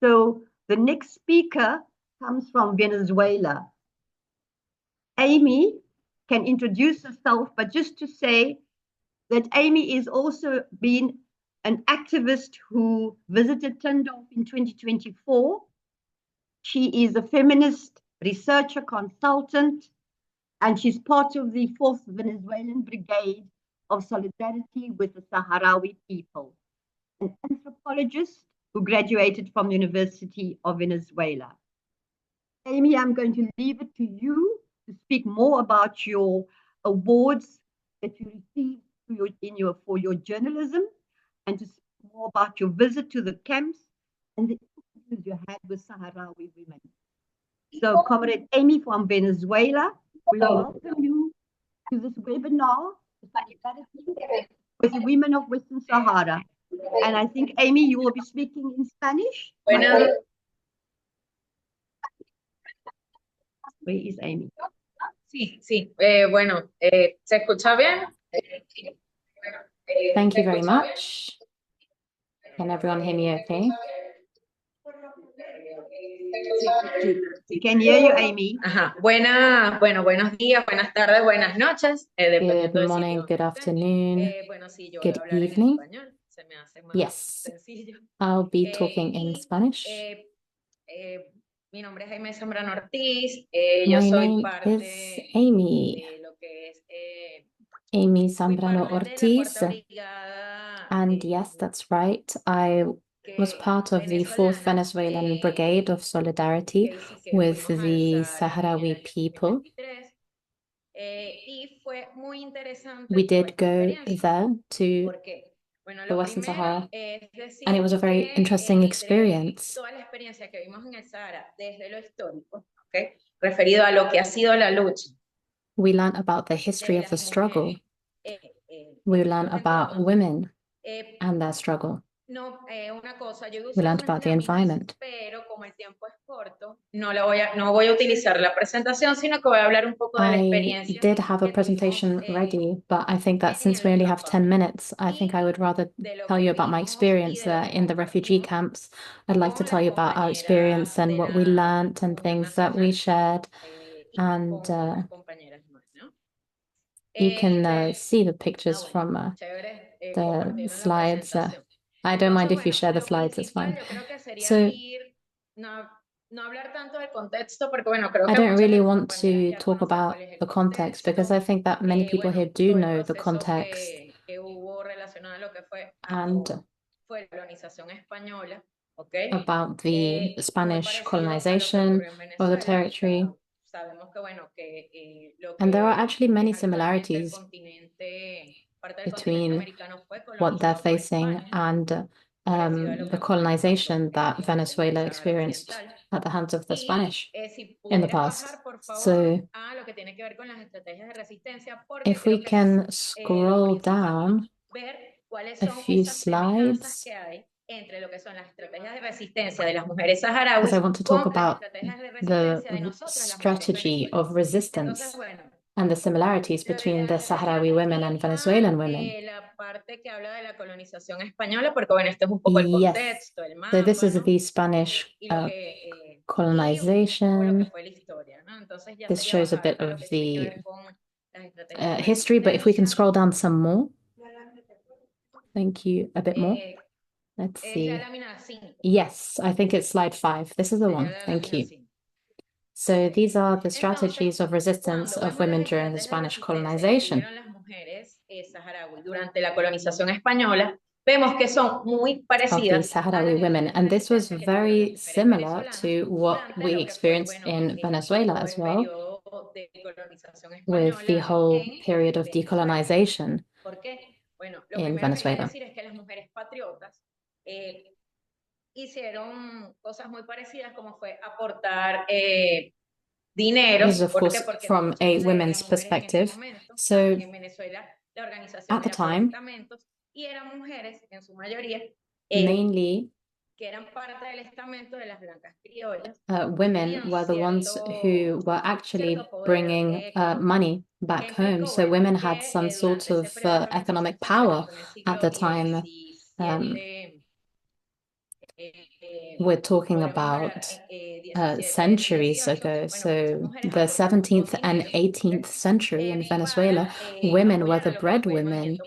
So the next speaker comes from Venezuela. Amy can introduce herself, but just to say that Amy is also been an activist who visited Tindorf in 2024. She is a feminist researcher consultant, and she's part of the 4th Venezuelan Brigade of Solidarity with the Saharawi people, an anthropologist who graduated from the University of Venezuela. Amy, I'm going to leave it to you to speak more about your awards that you received for your journalism, and to speak more about your visit to the camps and the interviews you had with Saharawi women. So, Comrade Amy from Venezuela, we welcome you to this webinar with the women of Western Sahara. And I think, Amy, you will be speaking in Spanish. Where is Amy? Sí, sí. Bueno, ¿se escucha bien? Thank you very much. Can everyone hear me okay? We can hear you, Amy. Ajá. Buenos días, buenas tardes, buenas noches, Good dependiendo del morning, sitio good donde estén. afternoon, Bueno, sí, yo voy a good hablar en evening. español, se me hace más Yes, sencillo. I'll be talking in Y Spanish. mi nombre es Jaime Zambrano Ortiz, yo My soy name parte is Amy, de lo que es, Amy fui Zambrano parte de la Ortiz. cuarta brigada And yes, that's right. I was part of the 4th venezolana, Venezuelan Brigade of Solidarity que sí, que with fuimos al the Sahara en el Sahrawi año people. 2023. Y fue muy interesante We toda did esta go experiencia. there to ¿Por qué? Bueno, the lo Western primero Sahara, es and it decir was a very interesting experience. toda la experiencia que vimos en el Sahara desde lo histórico, ¿ok? Referido a lo que ha sido la lucha We learned about the history de of the las struggle. mujeres en We estos learned about entornos. women Eh, and their struggle. No, una cosa, yo voy a We usar learned unas about the láminas, environment. pero como el tiempo es corto, no voy a utilizar la presentación, sino que voy a hablar un poco de la I experiencia did have a que tuvimos presentation ready, but I think that en since we los only have 10 campamentos minutes, I think I would rather de lo tell que you about my vimos y experience de lo there que in the refugee compartimos camps. I'd like to con tell las you about our compañeras experience and de what we la learnt and Unión things that we Nacional shared. y And con otras compañeras más, ¿no? you can see the pictures Bueno, from chévere the compartir en la slides. presentación. I don't mind if you Bueno, share the lo slides, it's principal fine. yo creo que sería So ir, no hablar tanto del contexto, porque bueno, creo I que don't muchas de really las want compañeras to ya talk conocen about cuál es el the context because contexto. I think that many people here do Todo el know the proceso context. que hubo relacionado a lo que fue And fue la colonización española, ¿ok? about the Muy Spanish parecido a lo que colonization ocurrió en of the Venezuela. territory. Sabemos que, bueno, que lo And there are que actually many es actualmente el similarities continente, parte del continente between americano fue what they're colonizado por facing España, and parecido a lo the que fue, por ejemplo, colonization that el Venezuela Sahara experienced Occidental. at the hands of the Spanish Si in the pudieras past. bajar, por favor, So a lo que tiene que ver con las estrategias de resistencia, porque if we creo que can es scroll lo principal, ¿no? down Ver cuáles a son few esas semejanzas slides, que hay entre lo que son las estrategias de resistencia de las mujeres because saharauis I want to con talk las about estrategias de resistencia de the nosotras, las mujeres strategy venezolanas. of resistance Entonces, bueno, and the similarities between the Sahrawi women and Venezuelan women. la parte que habla de la colonización española, porque bueno, este es un poco el Yes. contexto, el So this mapa, is ¿no? the Spanish Y lo que, y un poco lo que colonization. fue la historia, ¿no? Entonces ya This sería shows a bajar bit a lo of que tiene que the ver con las estrategias de history, but if we can resistencia. scroll down some more. Thank you. A bit more. Let's Es la see. lámina 5. Yes, I think it's slide 5. This is the one. Sería la Thank lámina you. 5. So these are the Entonces, strategies of resistance cuando of vemos women las during the estrategias de Spanish resistencia que colonization. tuvieron las mujeres saharaui durante la colonización española, vemos que son muy Of the parecidas a las Sahrawi women. estrategias de And this was resistencia que tuvieron las very mujeres similar venezolanas to what durante we lo que fue, experienced bueno, in Venezuela todo as el well, periodo de colonización with the española whole en period of Venezuela. decolonization ¿Por qué? Bueno, lo in primero que hay que Venezuela. decir es que las mujeres patriotas hicieron cosas muy parecidas, como fue aportar dinero. This is, of ¿Por course, qué? Porque from muchas a de women's las mujeres en ese perspective. momento, So en Venezuela, la organización at the era por time, estamentos y eran mujeres, en su mayoría, mainly que eran parte del estamento de las blancas criollas. women were the ones who were actually bringing money back home. So women had some sort of economic power at the time. We're talking about centuries ago. So the 17th and 18th century in Venezuela, women were the breadwinners,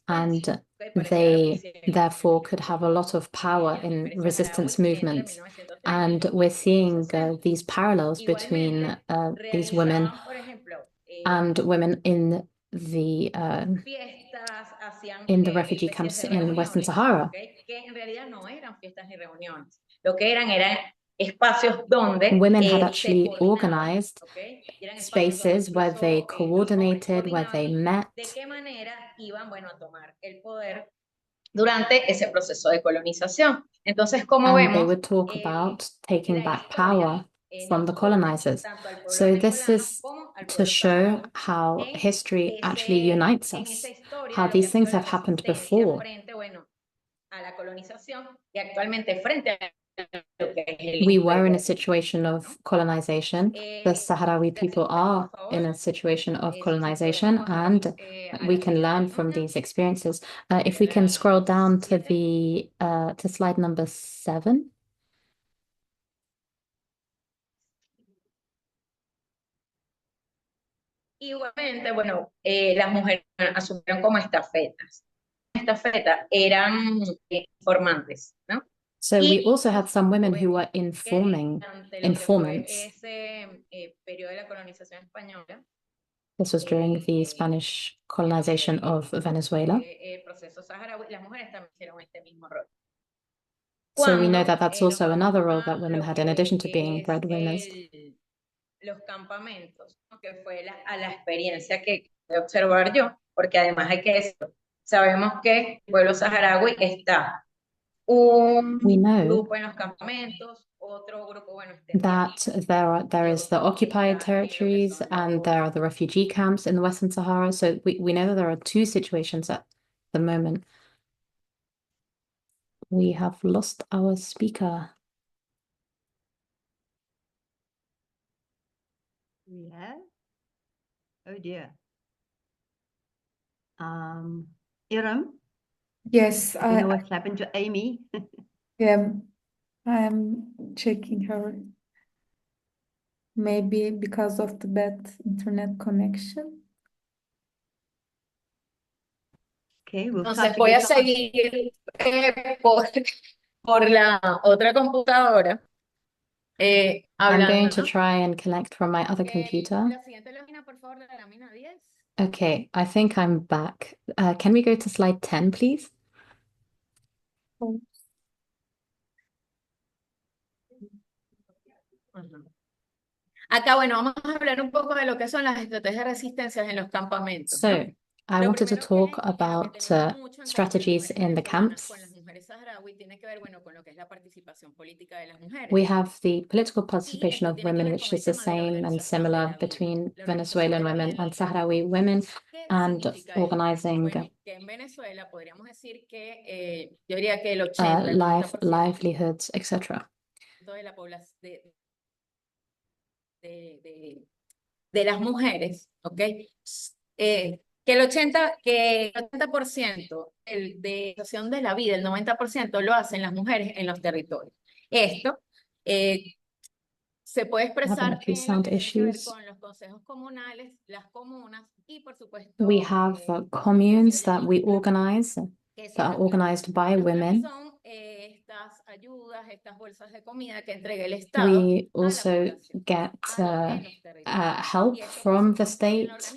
and they therefore could have a lot of power in resistance movements. And we're seeing these parallels between these women and women in the refugee camps in Western Sahara. Women had actually organized spaces where they coordinated, where they met. Durante ese proceso de colonización. Entonces, como And vemos, they would talk about taking back power from the colonizers. So this is to show how history actually unites us, how these things have happened before. a la colonización y actualmente frente a lo que es el We were in a imperio. situation of colonization. The Sahrawi people are in a situation of colonization, and we can learn from these experiences. If we can scroll down to the to slide number 7. Igualmente, bueno, las mujeres asumieron como estafetas. Estafeta eran informantes, ¿no? So we also had Y some women who were informants. ese periodo de la colonización española, This was during the Spanish colonization of Venezuela. el proceso saharaui, las mujeres también hicieron este mismo rol. So we know that that's also another role that women had in addition to being breadwinners. Los campamentos, ¿no? Que fue a la experiencia que pude observar yo, porque además hay que decirlo, sabemos que el pueblo saharaui está un grupo en los campamentos, otro grupo, bueno, that there is the occupied territories and there are the refugee camps in the Western Sahara. So we know that there are two situations at the moment. We have lost our speaker. We have? Oh dear. Iram? Yes, I don't know what's happened to Amy. Yeah, I'm checking her. Maybe because of the bad internet connection. Okay, we'll Entonces voy a seguir por la otra computadora. I'm going to try and connect from my other computer. Okay, I think I'm back. Can we go to slide 10, please? Acá, bueno, vamos a hablar un poco de lo que son las estrategias de resistencia en los campamentos, ¿no? So I wanted to talk about strategies in the camps. We have the political participation of women, which is the same and similar between Venezuelan women and Sahrawi women, and organizing livelihoods, etc. De las mujeres, ¿ok? Que el 80% de la situación de la vida, el 90% lo hacen las mujeres en los territorios. Esto se puede expresar en lo que tiene que ver con los consejos comunales, las comunas y por supuesto we have communes that we organize that are organized by women. Estas ayudas, estas bolsas de comida que entrega el Estado. We also get help from the state.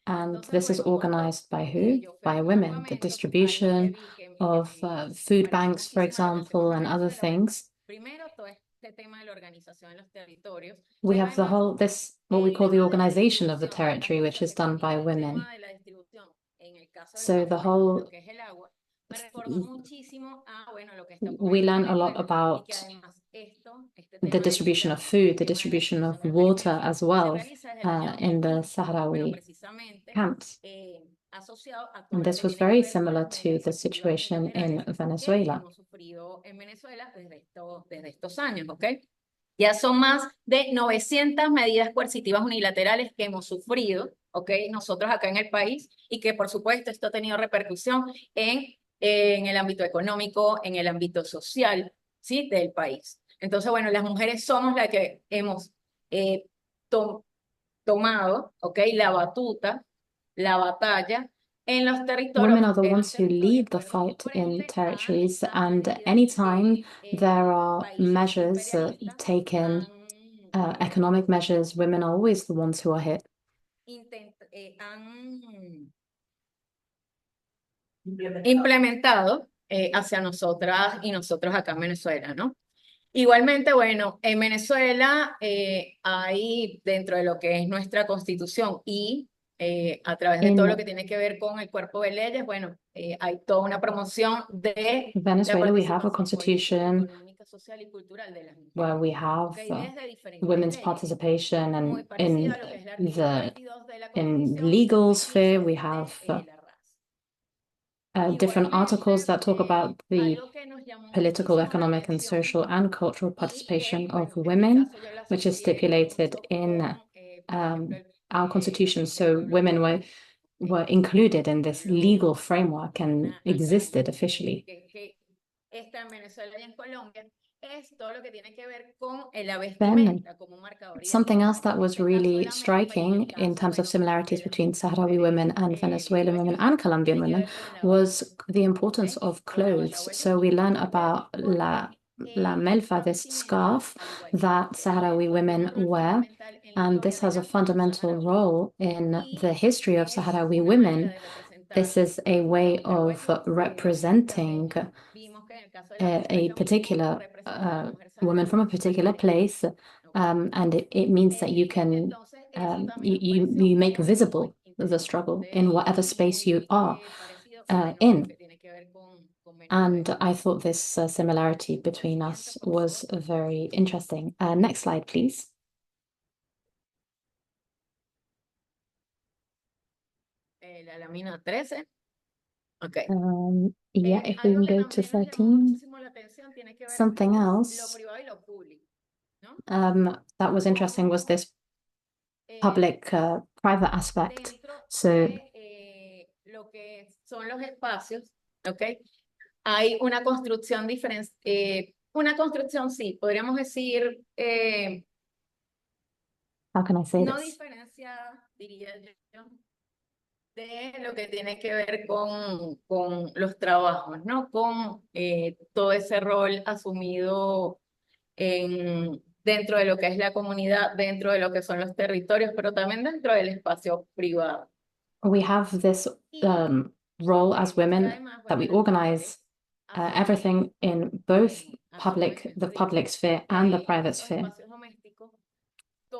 And this is organized by who? By women. The distribution of food banks, for example, and other things. We have the whole, what we call the organization of the territory, which is done by women. So the whole, we learn a lot about the distribution of food, the distribution of water as well in the Sahrawi camps. And this was very similar to the situation in Venezuela. Ya son más de 900 medidas coercitivas unilaterales que hemos sufrido, ¿ok? Nosotros acá en el país, y que por supuesto esto ha tenido repercusión en el ámbito económico, en el ámbito social, ¿sí? Del país. Entonces, bueno, las mujeres somos las que hemos tomado, ¿ok? La batuta, la batalla en los territorios. Women are the ones who lead the fight in territories, and anytime there are measures taken, economic measures, women are always the ones who are hit. Implementado hacia nosotras y nosotros acá en Venezuela, ¿no? Igualmente, bueno, en Venezuela hay dentro de lo que es nuestra constitución y a través de todo lo que tiene que ver con el cuerpo de leyes, bueno, hay toda una promoción de Venezuela. We have a constitution where we have women's participation, and in the legal sphere we have different articles that talk about the algo que nos llamó political, muchísimo la economic, and atención, social and cultural y participation que, of bueno, en mi women, caso yo lo which is asocié stipulated incluso in con, por ejemplo, our constitution. del So pueblo women guaraní, were included in this pueblo legal framework and acá, existed officially. que está en Venezuela y en Colombia, es todo lo que tiene que ver con la Then vestimenta como un marcador something else that identitario. was En el caso de really la Melfa y en striking el in caso, terms of bueno, similarities de las between Sahrawi mujeres women and Venezuelan women and Colombian women was the importance of clothes. So we learn about la melfa, this scarf that Sahrawi women wear, and this has a fundamental role in the history of Sahrawi women. This is a way of representing a particular woman from a particular place, and it means that you can you make visible the struggle in whatever space you are in. And I thought this similarity between us was very interesting. Next slide, please. La lámina 13. Okay. Yeah, if we can go to 13. Something else that was interesting was this public private aspect. So Lo que son los espacios, ¿ok? Hay una construcción diferente, una construcción, sí, podríamos decir, how can I say no this? diferenciada, diría yo, de lo que tiene que ver con los trabajos, ¿no? Con todo ese rol asumido dentro de lo que es la comunidad, dentro de lo que son los territorios, pero también dentro del espacio privado. We have this role as women that we organize everything in both the public sphere and the private sphere.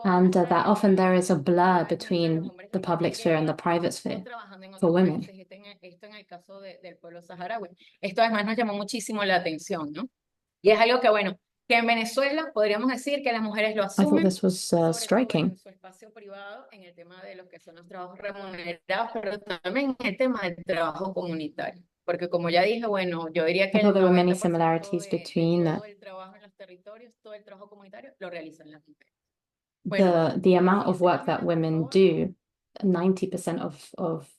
And that often there is a blur between the public sphere and the private sphere for women. Esto en el caso del pueblo saharaui. Esto además nos llamó muchísimo la atención, ¿no? Y es algo que, bueno, que en Venezuela podríamos decir que las mujeres lo I thought asumen, this was sobre todo, bueno, striking. en su espacio privado, en el tema de los que son los trabajos remunerados, pero también en el tema del trabajo comunitario. Porque como ya dije, bueno, yo diría que I thought el there were many 90% similarities de between todo el trabajo en los territorios, todo el trabajo comunitario, lo realizan las mujeres. Bueno, the amount of work that siguiente lámina, por women favor. do. 90% of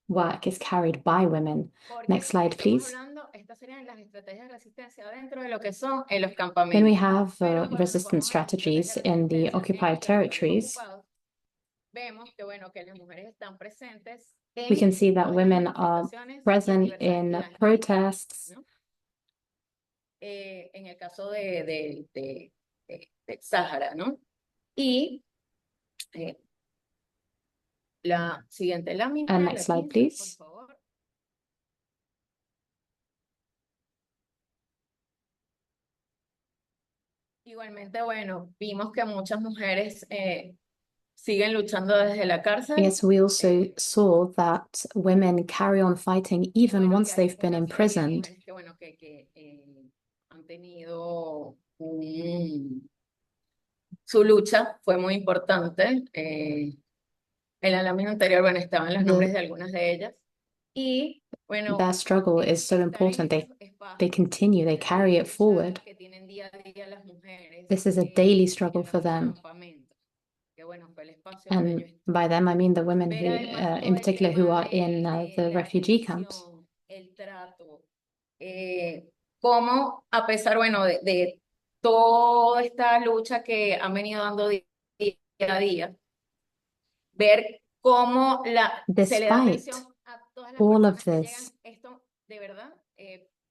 work is carried by women. Next slide, please. Estas serían las estrategias de resistencia dentro de lo que son los Then we campamentos. have Pero cuando nos resistance vamos a las strategies estrategias de in the resistencia en occupied los territorios territories. ocupados, vemos que, bueno, que las mujeres están presentes We can en see that todas las women are manifestaciones y en present diversas in actividades protests. ¿no? En el caso del Sáhara, ¿no? Y la siguiente lámina, And la next slide, 15, por please. favor. Igualmente, bueno, vimos que muchas mujeres siguen luchando desde la cárcel. Yes, we also saw that women carry on fighting even Bueno, once que hay they've been una serie de imprisoned. mujeres que, bueno, han tenido su lucha fue muy importante. En la lámina anterior, bueno, estaban los nombres de algunas de ellas. Y, bueno, Their struggle is so important. They continue, they carry it forward. que tienen día a día las mujeres, This is a daily struggle for en los them. campamentos, que, bueno, fue el espacio donde And ellos by them, I mean the women ver who, además in todo el particular, who tema are in the la refugee camps. atención, el trato, cómo a pesar, bueno, de toda esta lucha que han venido dando día a día, ver cómo se le da Despite atención a todas las all personas of que llegan. this, Esto, de verdad,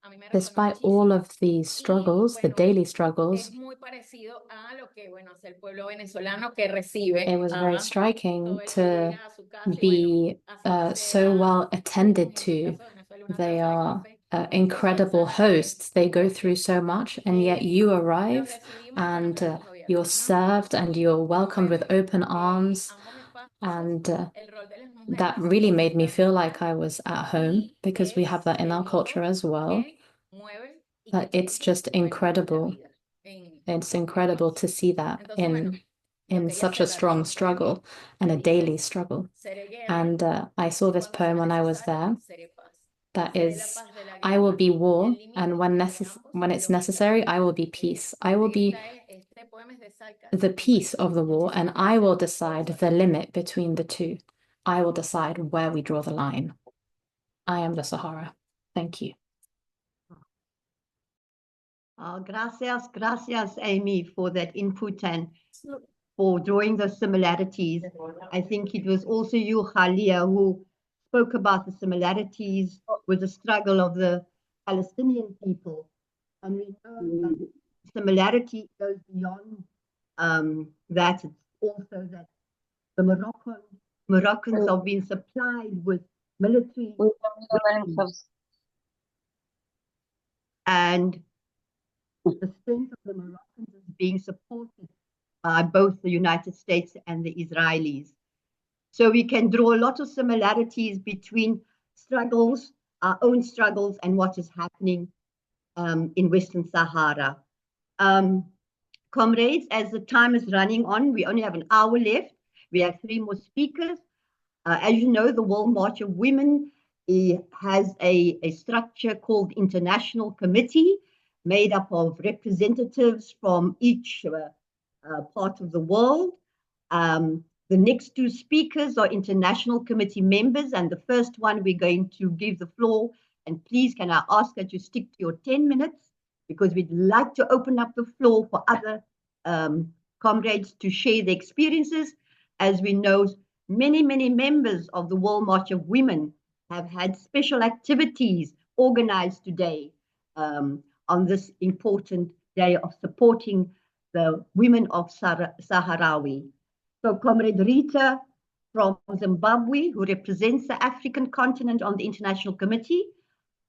a mí me resonó despite all muchísimo. of these struggles, the bueno, daily es struggles, muy parecido a lo que, bueno, hace el pueblo venezolano que recibe it was very a striking todo el que to llega a su casa y, bueno, be así so sea, well attended tenemos en el to. caso de Venezuela una They taza de are café, incredible hosts. They go through so much, and yet you los arrive recibimos con los and brazos abiertos, you're ¿no? served and you're welcomed with open arms. Ambos espacios, And el rol de las that mujeres really es made me feel like fundamental I was at home, because we have that in our culture as well. que mueve y But que it's just change, bueno, la incredible. vida It's incredible to see that Entonces, bueno, lo in que ella such a cerraría strong su struggle poema and a dice daily así: struggle. seré guerra And I saw y this cuando sea poem when I was necesario, there seré paz. That is, I will be war, and when it's necessary, I will be peace. I will be the peace of the war, and I will decide the limit between the two. I will decide where we draw the line. I am the Sahara. Thank you. Gracias, Amy, for that input and for drawing the similarities. I think it was also you, Khalia, who spoke about the similarities with the struggle of the Palestinian people. And we know that similarity goes beyond that. It's also that the Moroccans are being supplied with military weapons. And the strength of the Moroccans is being supported by both the United States and the Israelis. So we can draw a lot of similarities between struggles, our own struggles, and what is happening in Western Sahara. Comrades, as the time is running on, we only have an hour left. We have 3 more speakers. As you know, the World March of Women has a structure called International Committee, made up of representatives from each part of the world. The next 2 speakers are International Committee members, and the first one we're going to give the floor. And please, can I ask that you stick to your 10 minutes, because we'd like to open up the floor for other comrades to share their experiences. As we know, many members of the World March of Women have had special activities organized today on this important day of supporting the women of Saharawi. So Comrade Rita from Zimbabwe, who represents the African continent on the International Committee,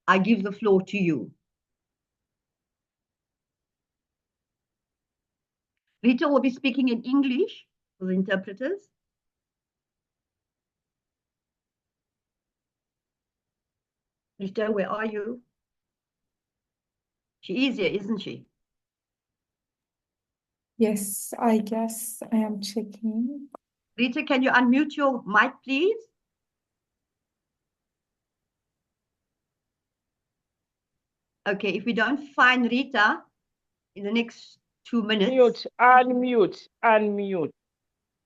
I give the floor to you. Rita will be speaking in English for the interpreters. Rita, where are you? She is here, isn't she? Yes, I guess I am checking. Rita, can you unmute your mic, please? Okay, if we don't find Rita in the next 2 minutes. Unmute.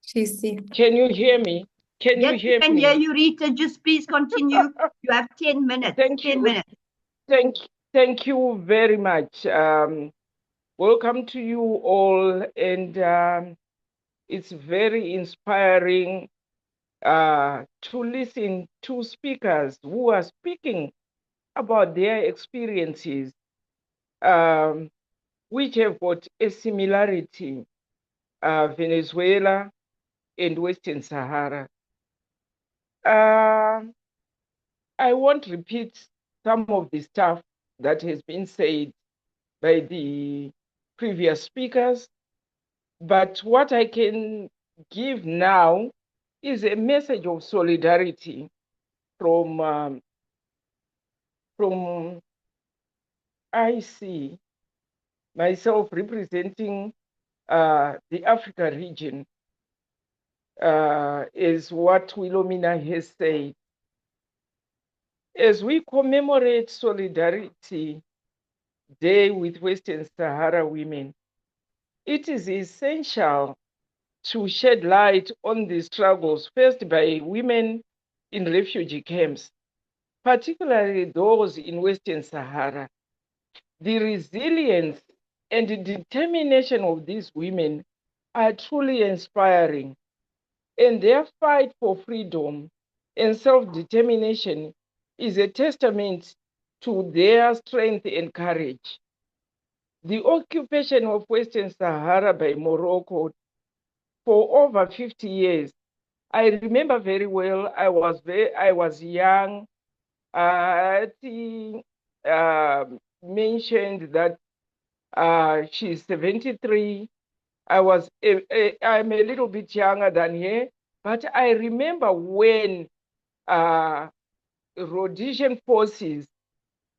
She's here. Can you hear me? Can you hear me? Yes, we can hear you, Rita. Just please continue. You have 10 minutes. Thank you. 10 minutes. Thank you very much. Welcome to you all, and it's very inspiring to listen to speakers who are speaking about their experiences, which have got a similarity, Venezuela and Western Sahara. I won't repeat some of the stuff that has been said by the previous speakers, but what I can give now is a message of solidarity from IC, myself representing the Africa region, is what Wilhelmina has said. As we commemorate Solidarity Day with Western Sahara women, it is essential to shed light on the struggles faced by women in refugee camps, particularly those in Western Sahara. The resilience and the determination of these women are truly inspiring, and their fight for freedom and self-determination is a testament to their strength and courage. The occupation of Western Sahara by Morocco for over 50 years, I remember very well. I was young. She mentioned that she's 73. I'm a little bit younger than her, but I remember when Rhodesian forces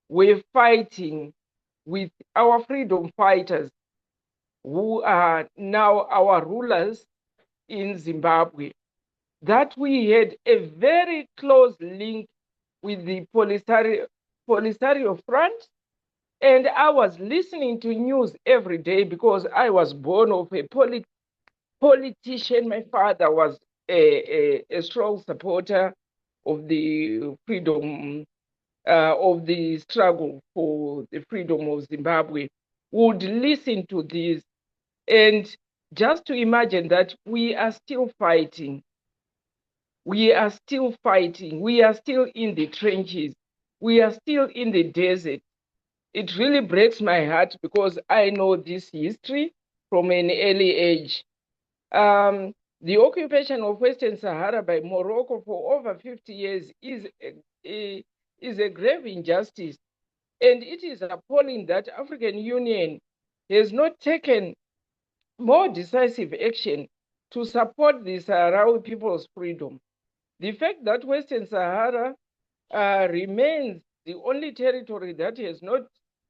were fighting with our freedom fighters, who are now our rulers in Zimbabwe, that we had a very close link with the Polisario Front, and I was listening to news every day because I was born of a politician. My father was a strong supporter of the freedom, of the struggle for the freedom of Zimbabwe. Would listen to this, and just to imagine that we are still fighting. We are still fighting. We are still in the trenches. We are still in the desert. It really breaks my heart because I know this history from an early age. The occupation of Western Sahara by Morocco for over 50 years is a grave injustice. And it is appalling that African Union has not taken more decisive action to support the Sahrawi people's freedom. The fact that Western Sahara remains the only territory that has not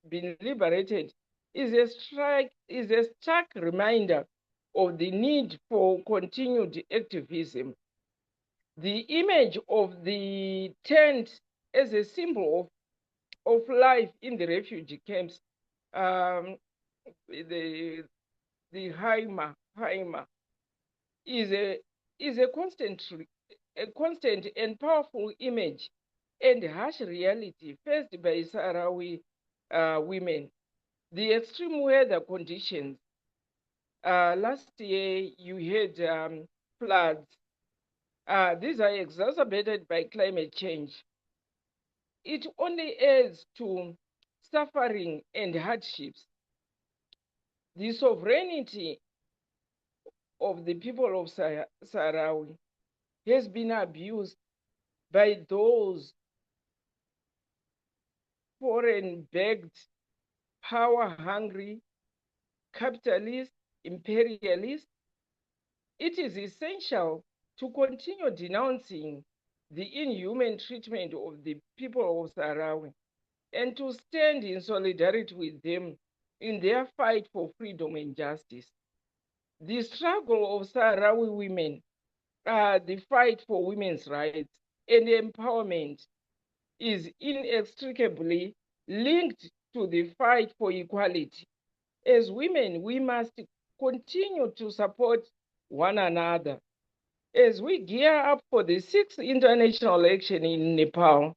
been liberated is a stark reminder of the need for continued activism. The image of the tent as a symbol of life in the refugee camps, the Haima is a constant and powerful image and harsh reality faced by Sahrawi women. The extreme weather conditions. Last year, you had floods. These are exacerbated by climate change. It only adds to suffering and hardships. The sovereignty of the people of Sahrawi has been abused by those foreign-backed, power-hungry, capitalist, imperialist. It is essential to continue denouncing the inhuman treatment of the people of Sahrawi and to stand in solidarity with them in their fight for freedom and justice. The struggle of Sahrawi women, the fight for women's rights and empowerment, is inextricably linked to the fight for equality. As women, we must continue to support one another. As we gear up for the 6th international election in Nepal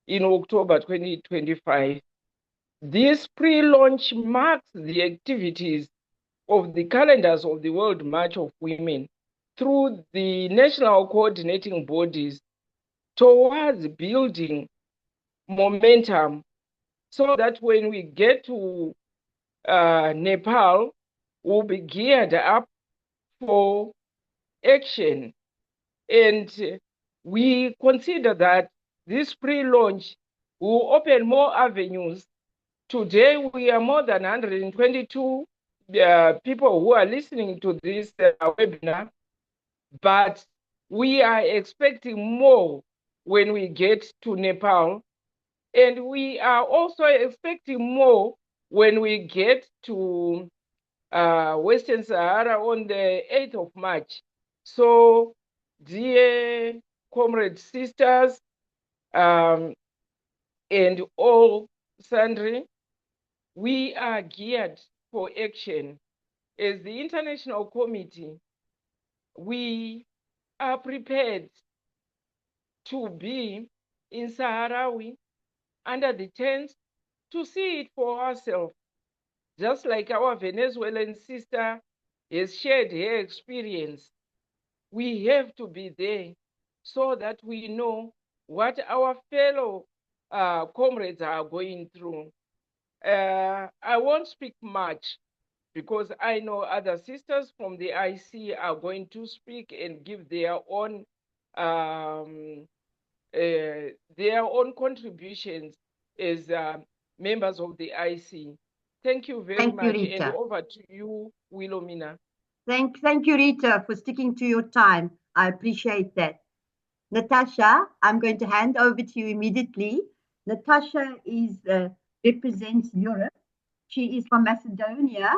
in October 2025, this pre-launch marks the activities of the calendars of the World March of Women through the national coordinating bodies towards building momentum so that when we get to Nepal, we'll be geared up for action. And we consider that this pre-launch will open more avenues. Today, we are more than 122 people who are listening to this webinar, but we are expecting more when we get to Nepal. And we are also expecting more when we get to Western Sahara on the 8th of March. So, dear comrade sisters, and all sundry, we are geared for action. As the International Committee, we are prepared to be in Sahrawi under the tents to see it for ourselves. Just like our Venezuelan sister has shared her experience, we have to be there so that we know what our fellow comrades are going through. I won't speak much because I know other sisters from the IC are going to speak and give their own contributions as members of the IC. Thank you very much. Rita. And over to you, Wilhelmina. Thank you, Rita, for sticking to your time. I appreciate that. Natasha, I'm going to hand over to you immediately. Natasha represents Europe. She is from Macedonia,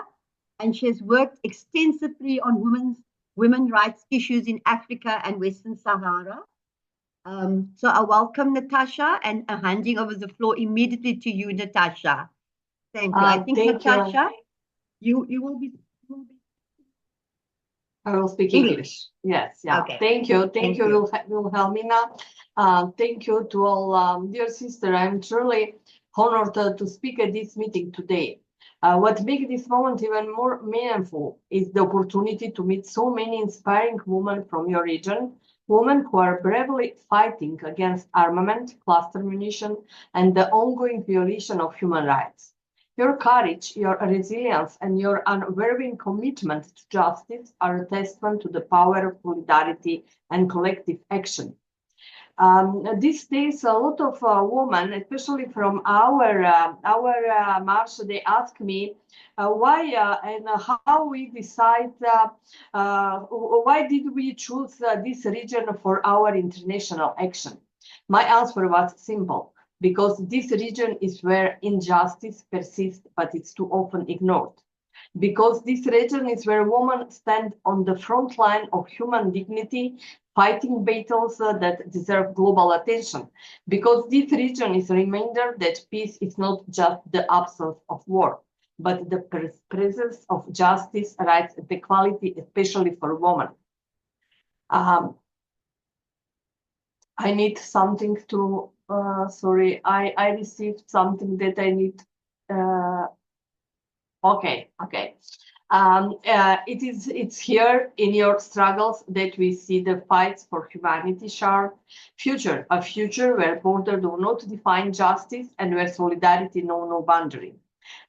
and she has worked extensively on women's rights issues in Africa and Western Sahara. So I welcome Natasha and I'm handing over the floor immediately to you, Natasha. Thank you. I think, Natasha, you will be. I will speak English. Yes, yeah. Okay. Thank you. Thank you, Wilhelmina. Thank you to all, dear sister. I'm truly honored to speak at this meeting today. What makes this moment even more meaningful is the opportunity to meet so many inspiring women from your region, women who are bravely fighting against armament, cluster munition, and the ongoing violation of human rights. Your courage, your resilience, and your unwavering commitment to justice are a testament to the power of solidarity and collective action. These days, a lot of women, especially from our march, they ask me why and how we decide, why did we choose this region for our international action? My answer was simple. Because this region is where injustice persists, but it's too often ignored. Because this region is where women stand on the front line of human dignity, fighting battles that deserve global attention. Because this region is a reminder that peace is not just the absence of war, but the presence of justice, rights, and equality, especially for women. I need something to, sorry, I received something that I need, okay. It's here in your struggles that we see the fights for humanity sharp future, a future where borders do not define justice and where solidarity knows no boundary.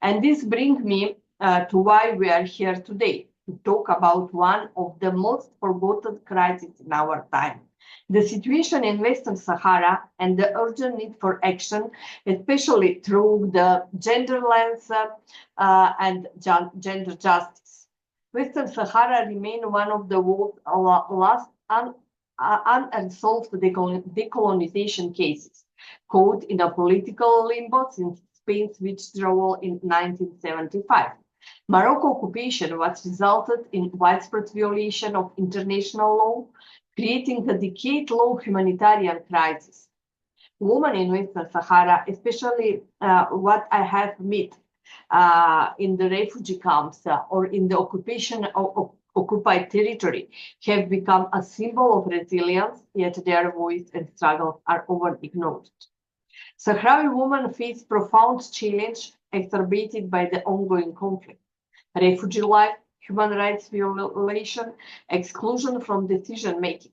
And this brings me to why we are here today, to talk about one of the most forgotten crises in our time. The situation in Western Sahara and the urgent need for action, especially through the gender lens and gender justice. Western Sahara remains one of the world's last unsolved decolonization cases, caught in a political limbo since Spain's withdrawal in 1975. Morocco occupation was resulted in widespread violation of international law, creating a decade-long humanitarian crisis. Women in Western Sahara, especially what I have met in the refugee camps or in the occupation of occupied territory, have become a symbol of resilience, yet their voice and struggles are often ignored. Sahrawi women face profound challenge exacerbated by the ongoing conflict. Refugee life, human rights violation, exclusion from decision-making.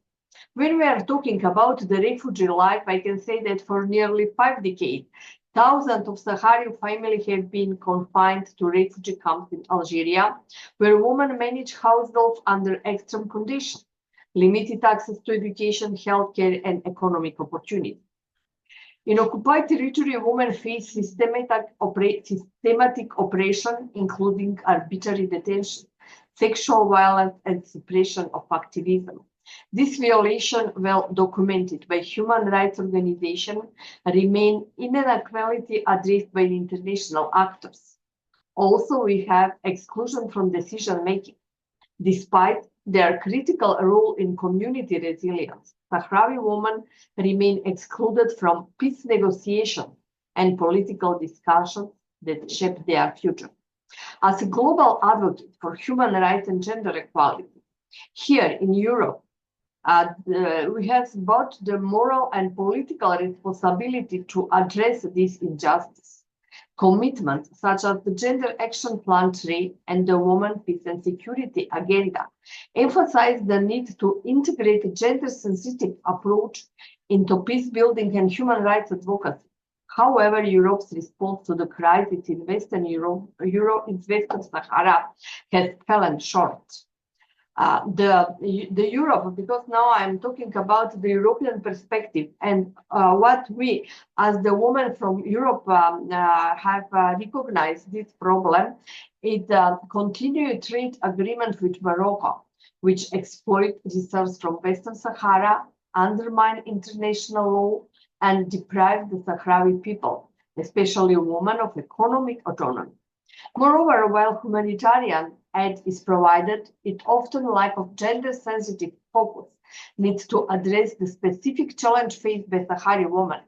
When we are talking about the refugee life, I can say that for nearly 5 decades, thousands of Sahrawi families have been confined to refugee camps in Algeria, where women manage households under extreme conditions, limited access to education, healthcare, and economic opportunities. In occupied territory, women face systematic oppression, including arbitrary detention, sexual violence, and suppression of activism. This violation, well documented by human rights organizations, remain inequality addressed by international actors. Also, we have exclusion from decision-making. Despite their critical role in community resilience, Sahrawi women remain excluded from peace negotiations and political discussions that shape their future. As a global advocate for human rights and gender equality, here in Europe, we have both the moral and political responsibility to address this injustice. Commitments such as the Gender Action Plan 3 and the Women, Peace and Security Agenda emphasize the need to integrate a gender-sensitive approach into peace building and human rights advocacy. However, Europe's response to the crisis in Western Sahara has fallen short. The Europe, because now I'm talking about the European perspective and what we, as the women from Europe, have recognized this problem, is continued trade agreement with Morocco, which exploit resources from Western Sahara, undermine international law, and deprive the Sahrawi people, especially women, of economic autonomy. Moreover, while humanitarian aid is provided, it often lack of gender-sensitive focus needs to address the specific challenge faced by Sahrawi women.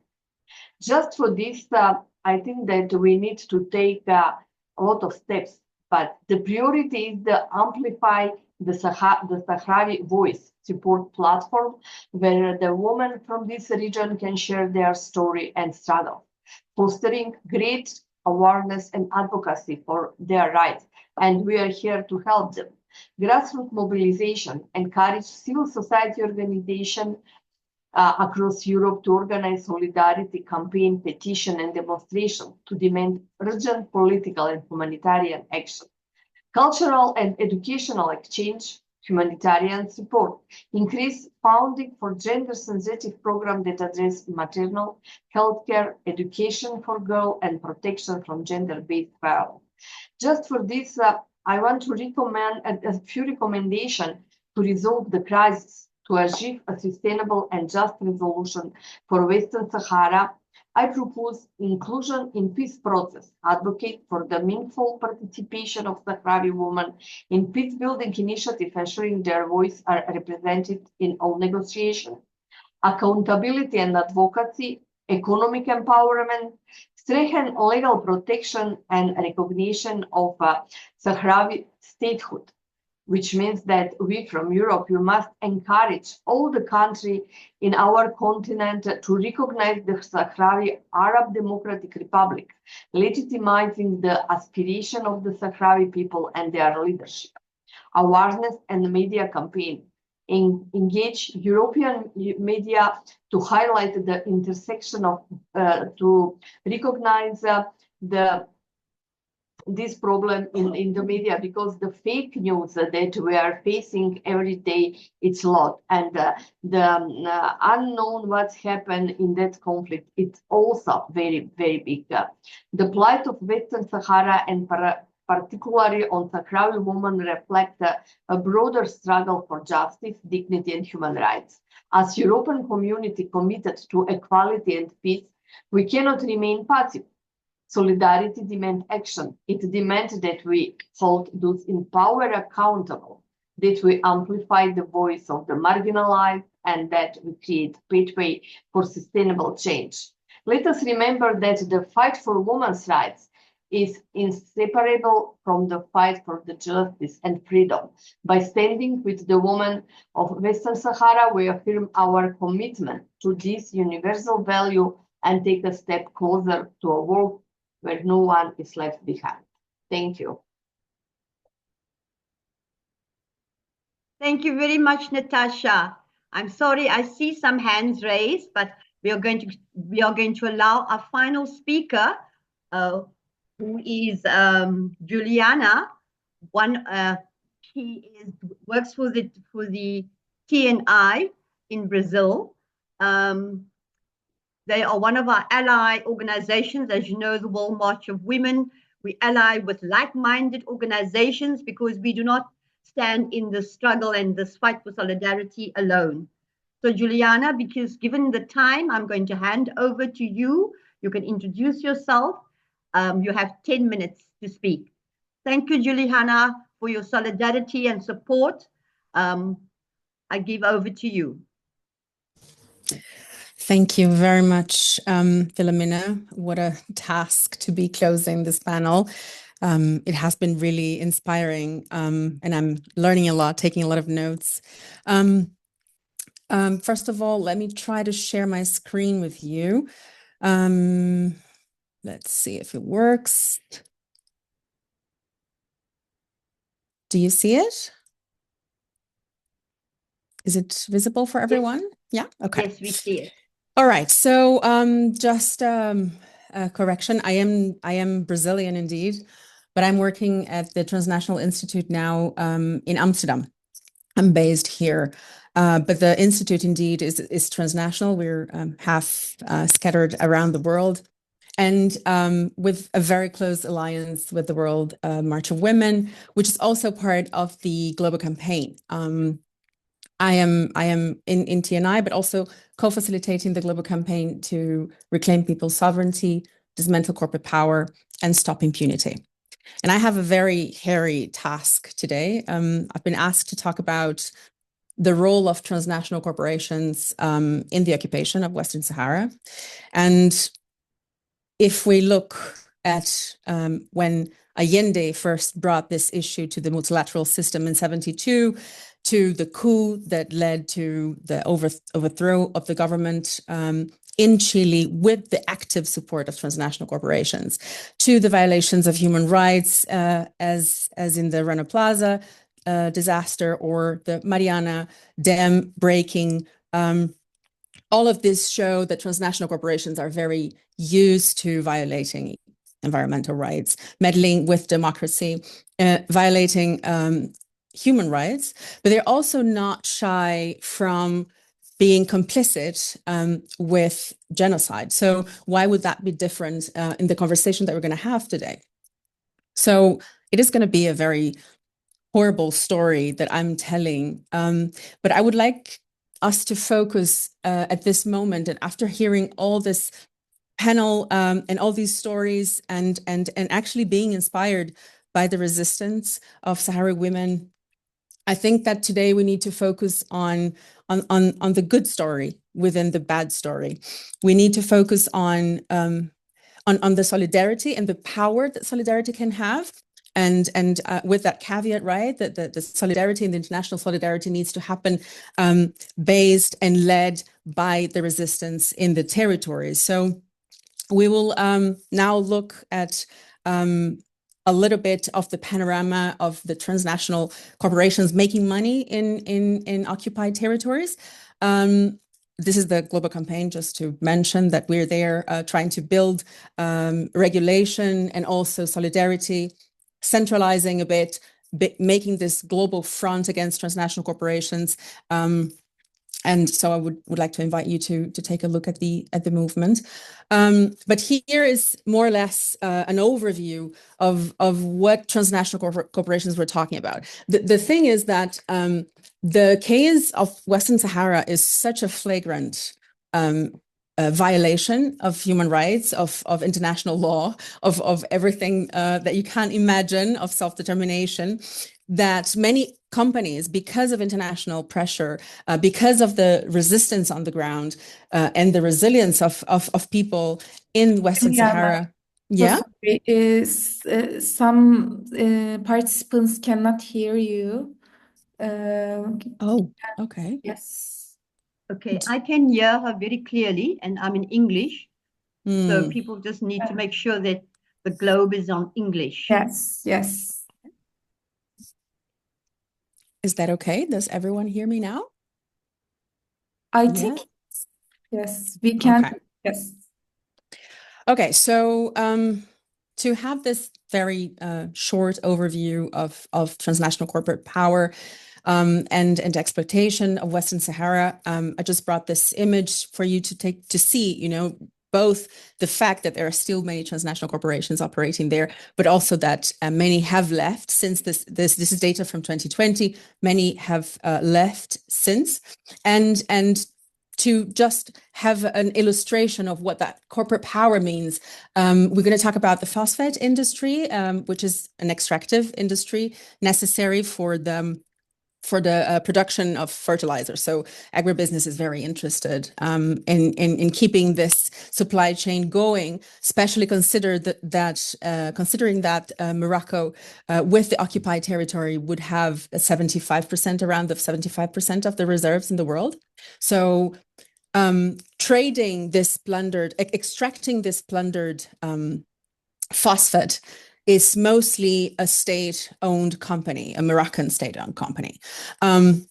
Just for this, I think that we need to take a lot of steps, but the priority is to amplify the Sahrawi voice support platform, where the women from this region can share their story and struggle, fostering great awareness and advocacy for their rights. And we are here to help them. Grassroots mobilization encourage civil society organization across Europe to organize solidarity campaign, petition, and demonstration to demand urgent political and humanitarian action. Cultural and educational exchange, humanitarian support, increase funding for gender-sensitive programs that address maternal healthcare, education for girls, and protection from gender-based violence. Just for this, I want to recommend a few recommendations to resolve the crisis, to achieve a sustainable and just resolution for Western Sahara. I propose inclusion in peace process, advocate for the meaningful participation of Sahrawi women in peace-building initiatives, ensuring their voice are represented in all negotiations, accountability and advocacy, economic empowerment, strengthen legal protection and recognition of Sahrawi statehood, which means that we from Europe, we must encourage all the countries in our continent to recognize the Sahrawi Arab Democratic Republic, legitimizing the aspiration of the Sahrawi people and their leadership. Awareness and media campaign. Engage European media to highlight the intersection of, to recognize this problem in the media, because the fake news that we are facing every day, it's a lot. And the unknown what's happened in that conflict, it's also very, very big. The plight of Western Sahara and particularly on Sahrawi women reflect a broader struggle for justice, dignity, and human rights. As European community committed to equality and peace, we cannot remain passive. Solidarity demands action. It demands that we hold those in power accountable, that we amplify the voice of the marginalized, and that we create pathway for sustainable change. Let us remember that the fight for women's rights is inseparable from the fight for the justice and freedom. By standing with the women of Western Sahara, we affirm our commitment to this universal value and take a step closer to a world where no one is left behind. Thank you. Thank you very much, Natasha. I'm sorry, I see some hands raised, but we are going to allow our final speaker, who is Juliana. He works for the TNI in Brazil. They are one of our ally organizations. As you know, the World March of Women, we ally with like-minded organizations because we do not stand in the struggle and this fight for solidarity alone. So Juliana, because given the time, I'm going to hand over to you. You can introduce yourself. You have 10 minutes to speak. Thank you, Juliana, for your solidarity and support. I give over to you. Thank you very much, Philomena. What a task to be closing this panel. It has been really inspiring, and I'm learning a lot, taking a lot of notes. First of all, let me try to share my screen with you. Let's see if it works. Do you see it? Is it visible for everyone? Yes. Yeah, okay. Yes, we see it. All right, so just a correction. I am Brazilian indeed, but I'm working at the Transnational Institute now in Amsterdam. I'm based here, but the institute indeed is transnational. We're half scattered around the world, and with a very close alliance with the World March of Women, which is also part of the global campaign. I am in TNI, but also co-facilitating the global campaign to reclaim people's sovereignty, dismantle corporate power, and stop impunity. And I have a very hairy task today. I've been asked to talk about the role of transnational corporations in the occupation of Western Sahara. And if we look at when Allende first brought this issue to the multilateral system in 1972, to the coup that led to the overthrow of the government in Chile with the active support of transnational corporations, to the violations of human rights as in the Rana Plaza disaster or the Mariana Dam breaking. All of this show that transnational corporations are very used to violating environmental rights, meddling with democracy, violating human rights, but they're also not shy from being complicit with genocide. So why would that be different in the conversation that we're going to have today? So it is going to be a very horrible story that I'm telling, but I would like us to focus at this moment, and after hearing all this panel and all these stories and actually being inspired by the resistance of Sahrawi women, I think that today we need to focus on the good story within the bad story. We need to focus on the solidarity and the power that solidarity can have. And with that caveat, right, that the solidarity and the international solidarity needs to happen based and led by the resistance in the territories. So we will now look at a little bit of the panorama of the transnational corporations making money in occupied territories. This is the global campaign, just to mention that we're there trying to build regulation and also solidarity, centralizing a bit, making this global front against transnational corporations. And so I would like to invite you to take a look at the movement. But here is more or less an overview of what transnational corporations we're talking about. The thing is that the case of Western Sahara is such a flagrant violation of human rights, of international law, of everything that you can't imagine, of self-determination, that many companies, because of international pressure, because of the resistance on the ground and the resilience of people in Western Sahara. Yeah. Some participants cannot hear you. Oh, okay. Yes. Okay, I can hear her very clearly, and I'm in English. So people just need to make sure that the globe is on English. Yes, yes. Is that okay? Does everyone hear me now? I think, yes, we can. Okay. Yes. Okay, so to have this very short overview of transnational corporate power and exploitation of Western Sahara, I just brought this image for you to see, you know, both the fact that there are still many transnational corporations operating there, but also that many have left since this is data from 2020. Many have left since, and to just have an illustration of what that corporate power means, we're going to talk about the phosphate industry, which is an extractive industry necessary for the production of fertilizer. So agribusiness is very interested in keeping this supply chain going, especially considering that Morocco, with the occupied territory, would have 75%, around the 75% of the reserves in the world. So extracting this plundered phosphate is mostly a state-owned company, a Moroccan state-owned company. And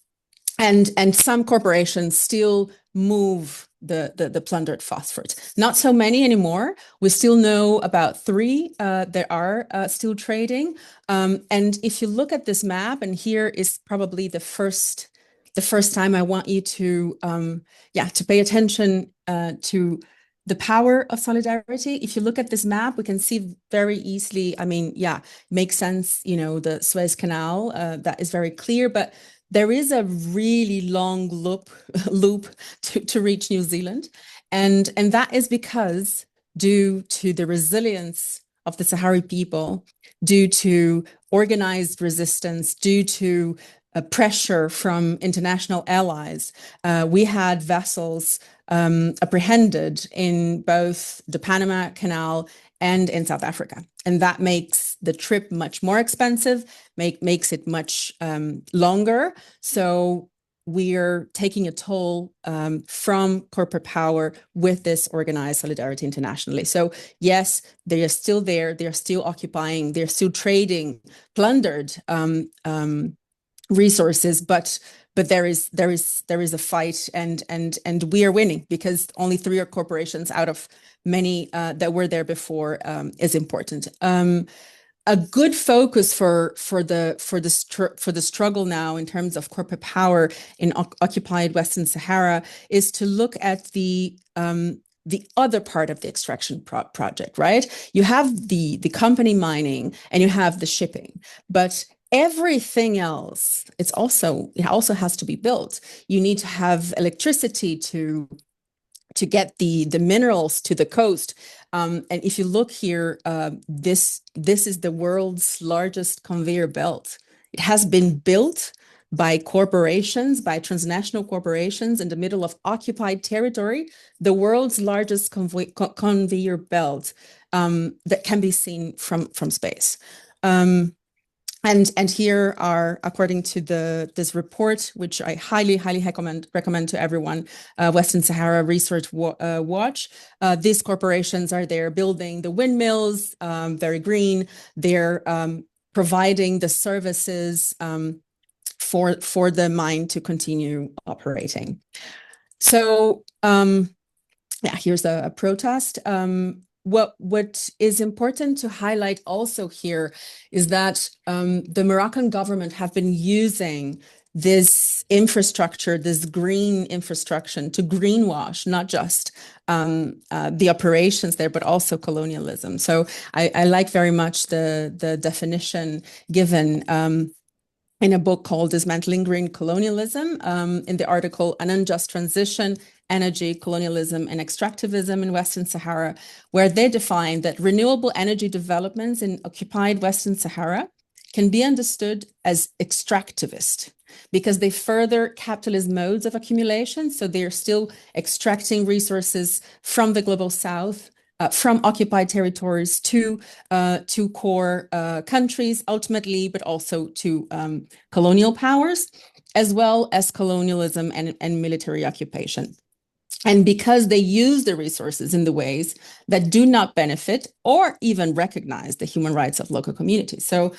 some corporations still move the plundered phosphate. Not so many anymore. We still know about 3 that are still trading. And if you look at this map, and here is probably the first time I want you to pay attention to the power of solidarity. If you look at this map, we can see very easily, I mean, makes sense, you know, the Suez Canal, that is very clear, but there is a really long loop to reach New Zealand. And that is because, due to the resilience of the Sahrawi people, due to organized resistance, due to pressure from international allies, we had vessels apprehended in both the Panama Canal and in South Africa. And that makes the trip much more expensive, makes it much longer. So we're taking a toll from corporate power with this organized solidarity internationally. So yes, they are still there. They're still occupying. They're still trading plundered resources, but there is a fight, and we are winning because only 3 corporations out of many that were there before is important. A good focus for the struggle now in terms of corporate power in occupied Western Sahara is to look at the other part of the extraction project, right? You have the company mining and you have the shipping, but everything else, it also has to be built. You need to have electricity to get the minerals to the coast. And if you look here, this is the world's largest conveyor belt. It has been built by corporations, by transnational corporations in the middle of occupied territory, the world's largest conveyor belt that can be seen from space. And here are, according to this report, which I highly recommend to everyone, Western Sahara Research Watch. These corporations are there building the windmills, very green. They're providing the services for the mine to continue operating. So yeah, here's a protest. What is important to highlight also here is that the Moroccan government have been using this infrastructure, this green infrastructure, to greenwash not just the operations there, but also colonialism. So I like very much the definition given in a book called Dismantling Green Colonialism, in the article An Unjust Transition, Energy, Colonialism, and Extractivism in Western Sahara, where they define that renewable energy developments in occupied Western Sahara can be understood as extractivist because they further capitalist modes of accumulation. So they're still extracting resources from the global south, from occupied territories to core countries, ultimately, but also to colonial powers, as well as colonialism and military occupation. And because they use the resources in the ways that do not benefit or even recognize the human rights of local communities. So,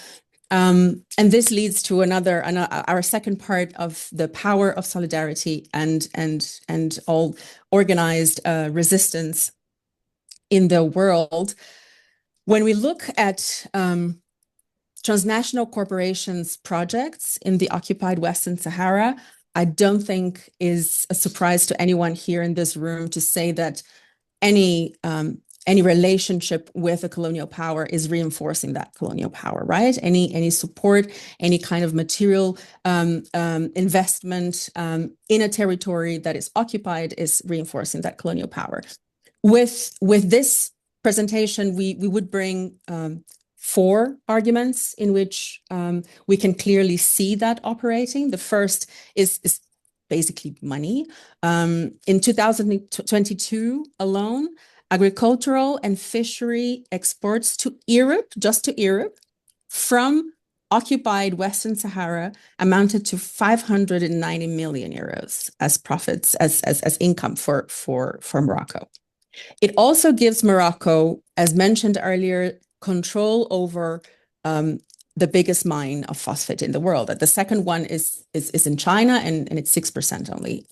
and this leads to our second part of the power of solidarity and all organized resistance in the world. When we look at transnational corporations' projects in the occupied Western Sahara, I don't think is a surprise to anyone here in this room to say that any relationship with a colonial power is reinforcing that colonial power, right? Any support, any kind of material investment in a territory that is occupied is reinforcing that colonial power. With this presentation, we would bring 4 arguments in which we can clearly see that operating. The first is basically money. In 2022 alone, agricultural and fishery exports to Europe, just to Europe, from occupied Western Sahara amounted to 590 million euros as profits, as income for Morocco. It also gives Morocco, as mentioned earlier, control over the biggest mine of phosphate in the world. The second one is in China, and it's 6% only.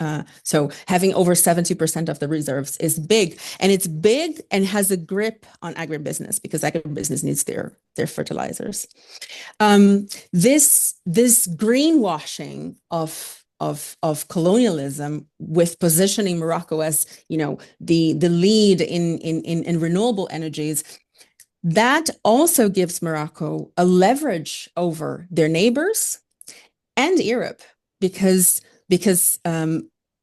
So having over 70% of the reserves is big, and it's big and has a grip on agribusiness because agribusiness needs their fertilizers. This greenwashing of colonialism, with positioning Morocco as the lead in renewable energies, that also gives Morocco a leverage over their neighbors and Europe, because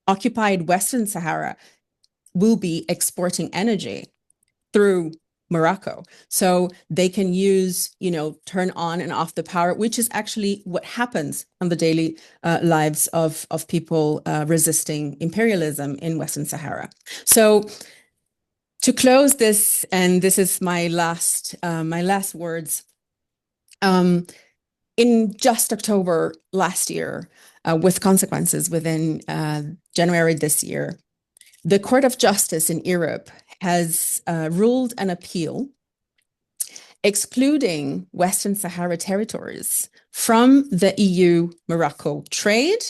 occupied Western Sahara will be exporting energy through Morocco. So they can use, turn on and off the power, which is actually what happens on the daily lives of people resisting imperialism in Western Sahara. So to close this, and this is my last words, in just October last year, with consequences within January this year, the Court of Justice in Europe has ruled an appeal excluding Western Sahara territories from the EU-Morocco trade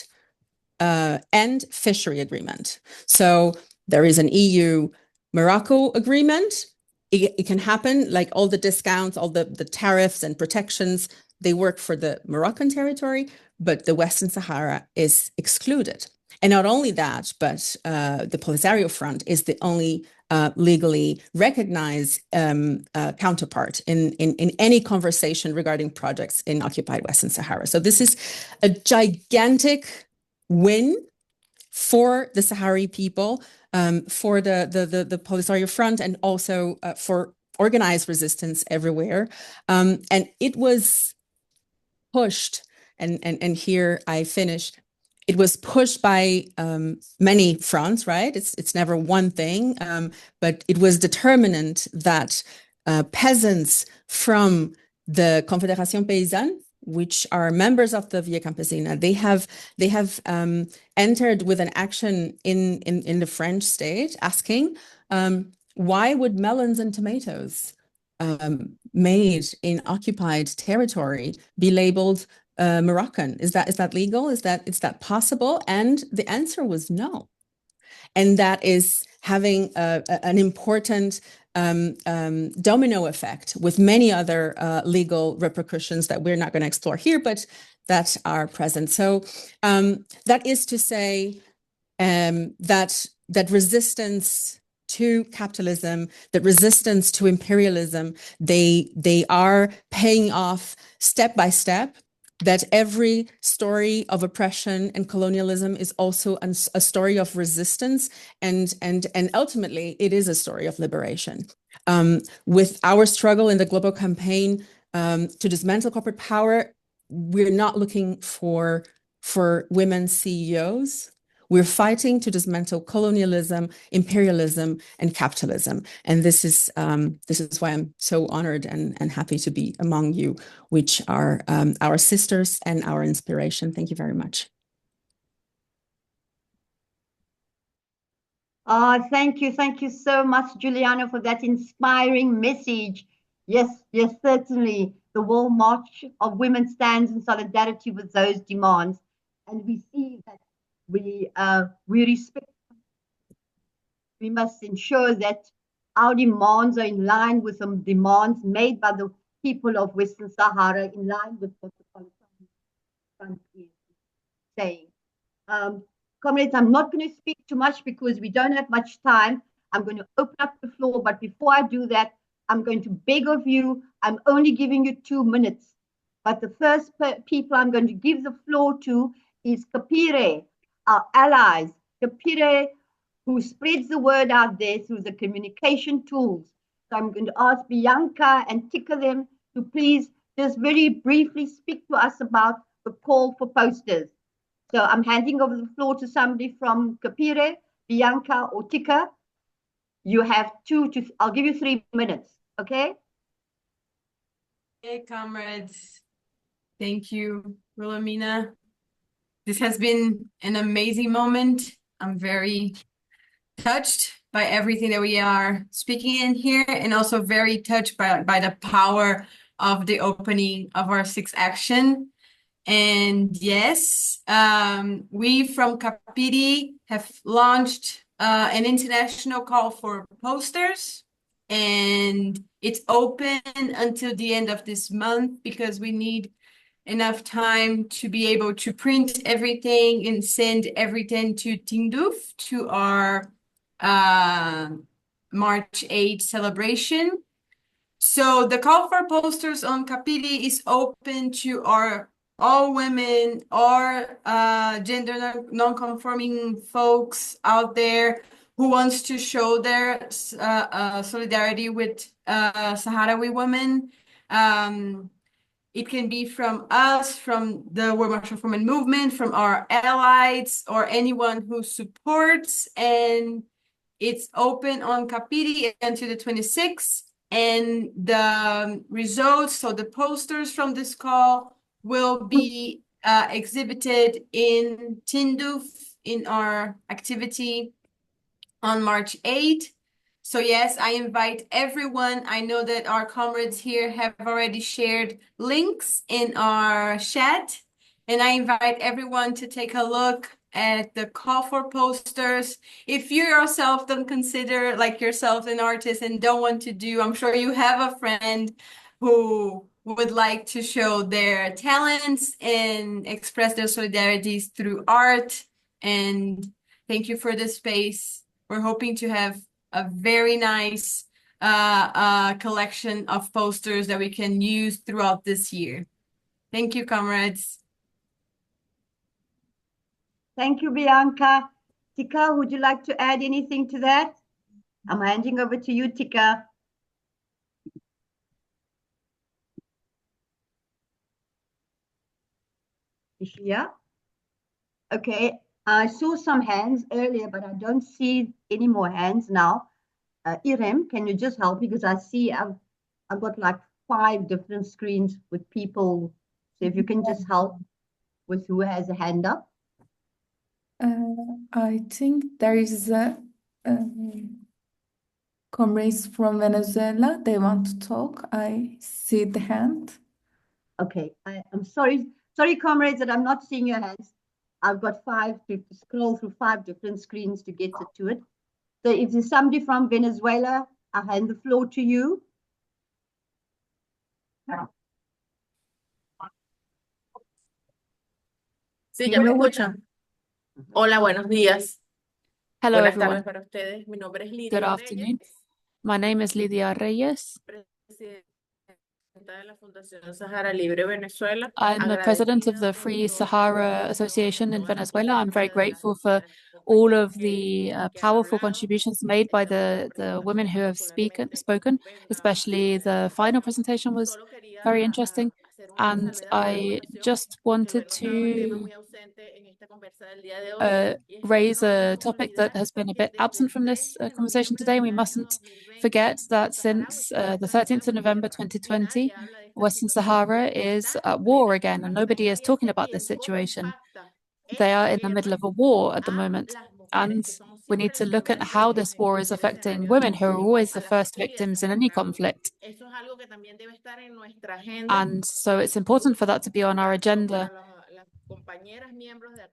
and fishery agreement. So there is an EU-Morocco agreement. It can happen, like all the discounts, all the tariffs and protections, they work for the Moroccan territory, but the Western Sahara is excluded. And not only that, but the Polisario Front is the only legally recognized counterpart in any conversation regarding projects in occupied Western Sahara. So this is a gigantic win for the Sahrawi people, for the Polisario Front, and also for organized resistance everywhere. And it was pushed, and here I finished. It was pushed by many fronts, right? It's never one thing, but it was determinant that peasants from the Confédération Paysanne, which are members of the Via Campesina, they have entered with an action in the French state, asking why would melons and tomatoes made in occupied territory be labeled Moroccan? Is that legal? Is that possible? And the answer was no. And that is having an important domino effect with many other legal repercussions that we're not going to explore here, but that are present. So that is to say that resistance to capitalism, that resistance to imperialism, they are paying off step by step, that every story of oppression and colonialism is also a story of resistance, and ultimately it is a story of liberation. With our struggle in the global campaign to dismantle corporate power, we're not looking for women CEOs. We're fighting to dismantle colonialism, imperialism, and capitalism. And this is why I'm so honored and happy to be among you, which are our sisters and our inspiration. Thank you very much. Thank you so much, Juliana, for that inspiring message. Yes, certainly. The World March of Women stands in solidarity with those demands. And we see that we respect, we must ensure that our demands are in line with the demands made by the people of Western Sahara, in line with what the Polisario Front is saying. Comrades, I'm not going to speak too much because we don't have much time. I'm going to open up the floor, but before I do that, I'm going to beg of you, I'm only giving you 2 minutes. But the first people I'm going to give the floor to is Kapire, our allies, Kapire, who spreads the word out there through the communication tools. So I'm going to ask Bianca and Tika them to please just very briefly speak to us about the call for posters. So I'm handing over the floor to somebody from Kapire, Bianca or Tika. You have I'll give you 3 minutes, okay? Hey, comrades. Thank you, Wilhelmina. This has been an amazing moment. I'm very touched by everything that we are speaking in here, and also very touched by the power of the opening of our 6th action. And yes, we from Kapiri have launched an international call for posters, and it's open until the end of this month because we need enough time to be able to print everything and send everything to Tindouf, to our March 8 celebration. So the call for posters on Kapiri is open to all women or gender non-conforming folks out there who wants to show their solidarity with Sahrawi women. It can be from us, from the World March of Women movement, from our allies, or anyone who supports. And it's open on Kapiti until the 26th. And the results, so the posters from this call will be exhibited in Tinduf in our activity on March 8th. So yes, I invite everyone. I know that our comrades here have already shared links in our chat, and I invite everyone to take a look at the call for posters. If you yourself don't consider like yourself an artist and don't want to do, I'm sure you have a friend who would like to show their talents and express their solidarities through art. And thank you for the space. We're hoping to have a very nice collection of posters that we can use throughout this year. Thank you, comrades. Thank you, Bianca. Tika, would you like to add anything to that? I'm handing over to you, Tika. Is she here? Okay, I saw some hands earlier, but I don't see any more hands now. Irem, can you just help me? Because I see I've got like 5 different screens with people. So if you can just help with who has a hand up. I think there is comrades from Venezuela. They want to talk. I see the hand. Okay, I'm sorry, comrades, that I'm not seeing your hands. I've got 5 to scroll through 5 different screens to get to it. So if there's somebody from Venezuela, I'll hand the floor to you. Sí, ya me escuchan. Hola, buenos días. Hello, Buenas everyone. tardes para ustedes. Mi nombre es Good Lidia afternoon. Reyes, My name is Lidia Reyes. presidenta de la Fundación Sahara Libre Venezuela. I'm the president of the Free Sahara Association in Venezuela. I'm very grateful for all of the powerful contributions made by the women who have spoken, especially the final presentation was very interesting. And I just wanted to raise a topic that has been a bit absent from this conversation today. We mustn't forget that since the 13th of November 2020, Western Sahara is at war again, and nobody is talking about this situation. They are in the middle of a war at the moment, and we need to look at how this war is affecting women, who are always the first victims in any conflict. And so it's important for that to be on our agenda,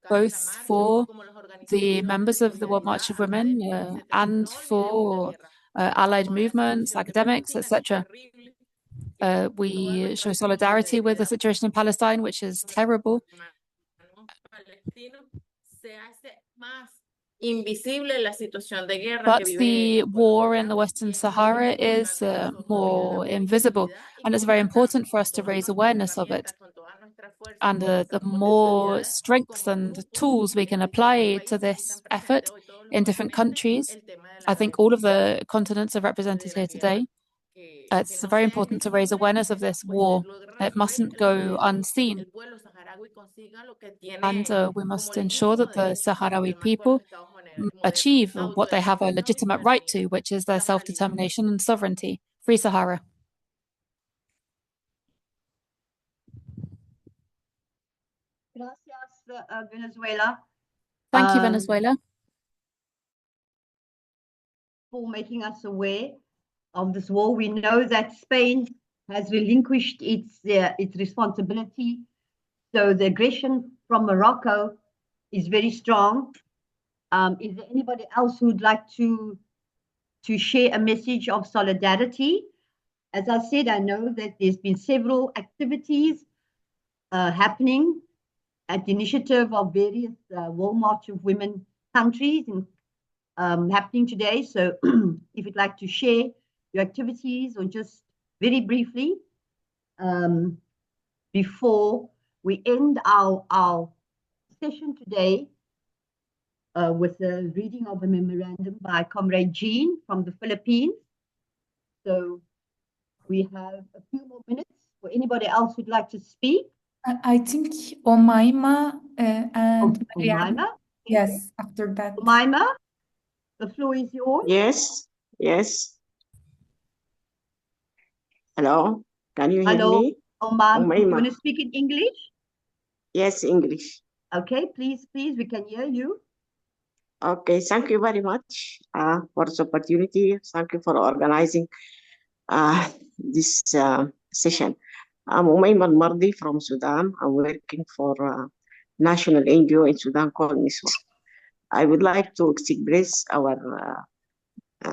both for the members of the World March of Women and for allied movements, academics, etc. We show solidarity with the situation in Palestine, which is terrible. But the war in the Western Sahara is more invisible, and it's very important for us to raise awareness of it. And the more strength and tools we can apply to this effort in different countries, I think all of the continents are represented here today. It's very important to raise awareness of this war. It mustn't go unseen. And we must ensure that the Sahrawi people achieve what they have a legitimate right to, which is their self-determination and sovereignty. Free Sahara. Gracias, Venezuela. Thank you, Venezuela, for making us aware of this war. We know that Spain has relinquished its responsibility. So the aggression from Morocco is very strong. Is there anybody else who'd like to share a message of solidarity? As I said, I know that there's been several activities happening at the initiative of various World March of Women countries and happening today. So if you'd like to share your activities or just very briefly before we end our session today, with the reading of a memorandum by Comrade Jean from the Philippines. So we have a few more minutes for anybody else who'd like to speak. I think Omaima and Mariana. Omaima? Yes, after that. Omaima, the floor is yours. Yes, yes. Hello, can you hear Hello, me? Omaima. You Umaima. want to speak in English? Yes, English. Okay, please, we can hear you. Okay, thank you very much for this opportunity. Thank you for organizing this session. I'm Umaima Mardi from Sudan. I'm working for a national NGO in Sudan called NISWA. I would like to express our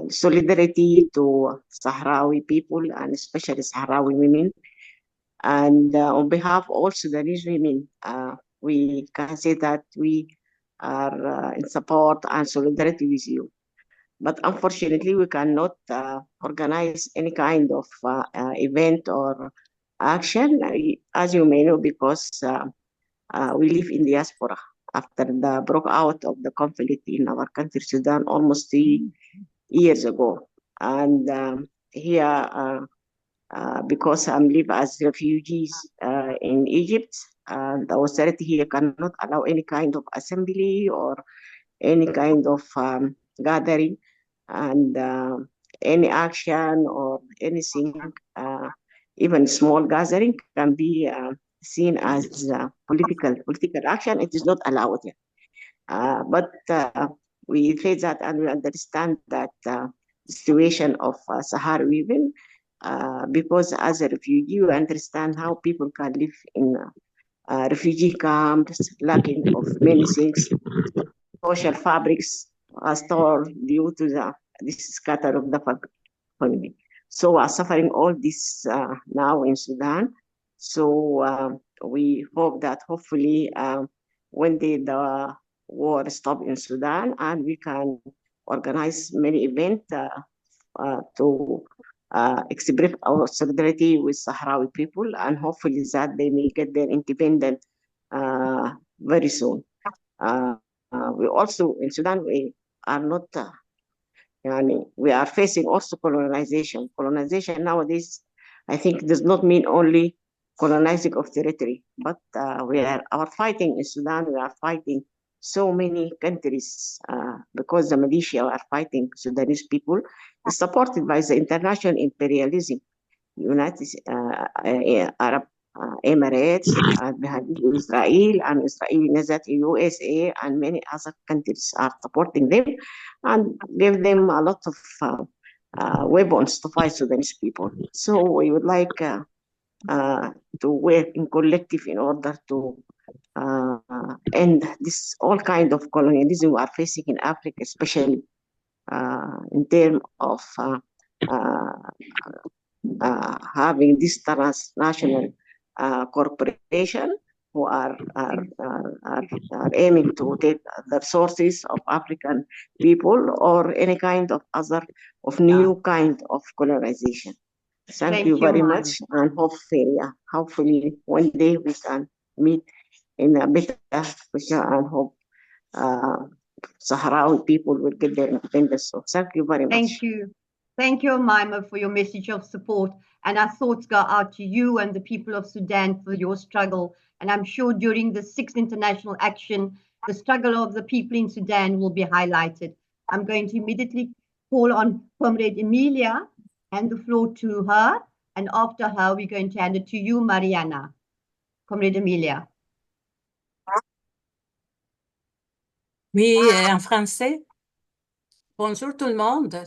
solidarity to Sahrawi people and especially Sahrawi women. And on behalf of all Sudanese women, we can say that we are in support and solidarity with you. But unfortunately, we cannot organize any kind of event or action, as you may know, because we live in diaspora. After the broke out of the conflict in our country, Sudan, almost 3 years ago. And here, because I live as refugees in Egypt, the authority here cannot allow any kind of assembly or any kind of gathering and any action or anything, even small gathering can be seen as political action. It is not allowed here. But we face that and we understand that the situation of Saharawi women, because as a refugee, you understand how people can live in refugee camps, lacking of many things, social fabrics are stored due to this scatter of the family. So we are suffering all this now in Sudan. So we hope that hopefully one day the war stop in Sudan and we can organize many events to express our solidarity with Sahrawi people and hopefully that they may get their independence very soon. We also in Sudan we are not we are facing also colonization. Colonization nowadays, I think, does not mean only colonizing of territory, but we are fighting in Sudan. We are fighting so many countries because the militia are fighting Sudanese people, supported by the international imperialism, United Arab Emirates, Israel, and Israel, USA, and many other countries are supporting them and give them a lot of weapons to fight Sudanese people. So we would like to work in collective in order to end this all kind of colonialism we are facing in Africa, especially in terms of having this transnational corporation who are aiming to take the resources of African people or any kind of other of new kind of colonization. Thank you very much, and hopefully one day we can meet in a better position and hope Sahrawi people will get their independence. So thank you very much. Thank you. Thank you, Omaima, for your message of support. And our thoughts go out to you and the people of Sudan for your struggle. And I'm sure during the 6th International Action, the struggle of the people in Sudan will be highlighted. I'm going to immediately call on Comrade Emilia, hand the floor to her. And after her, we're going to hand it to you, Mariana. Comrade Emilia. Oui, en français. Bonjour tout le monde.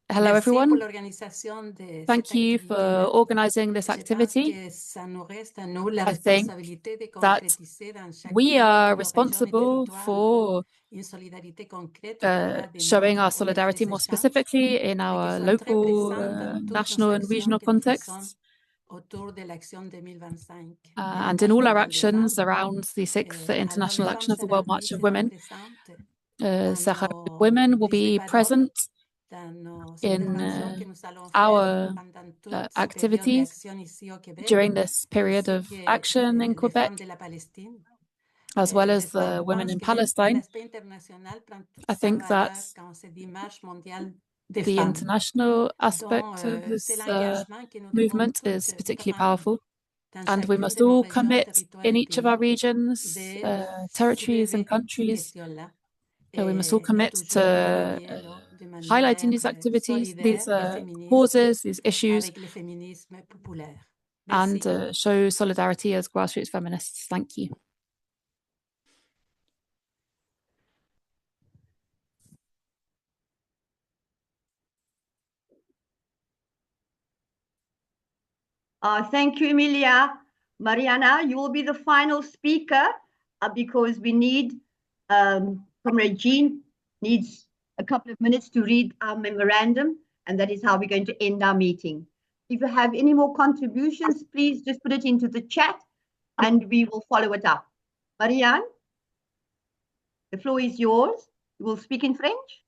Hello, everyone. Thank you for organizing this activity. I think that we are responsible for showing our solidarity more specifically in our local, national and regional contexts. And in all our actions around the 6th International Action of the World March of Women, Saharawi women will be present in our activities during this period of action in Quebec. as well as the women in Palestine. I think that the international aspect of this movement is particularly powerful, and we must all commit in each of our regions, territories and countries. We must all commit to highlighting these activities, these causes, these issues, and show solidarity as grassroots feminists. Thank you. Thank you, Emilia. Mariana, you will be the final speaker because we need, Comrade Jean needs a couple of minutes to read our memorandum, and that is how we're going to end our meeting. If you have any more contributions, please just put it into the chat and we will follow it up. Marianne, the floor is yours. You will speak in French?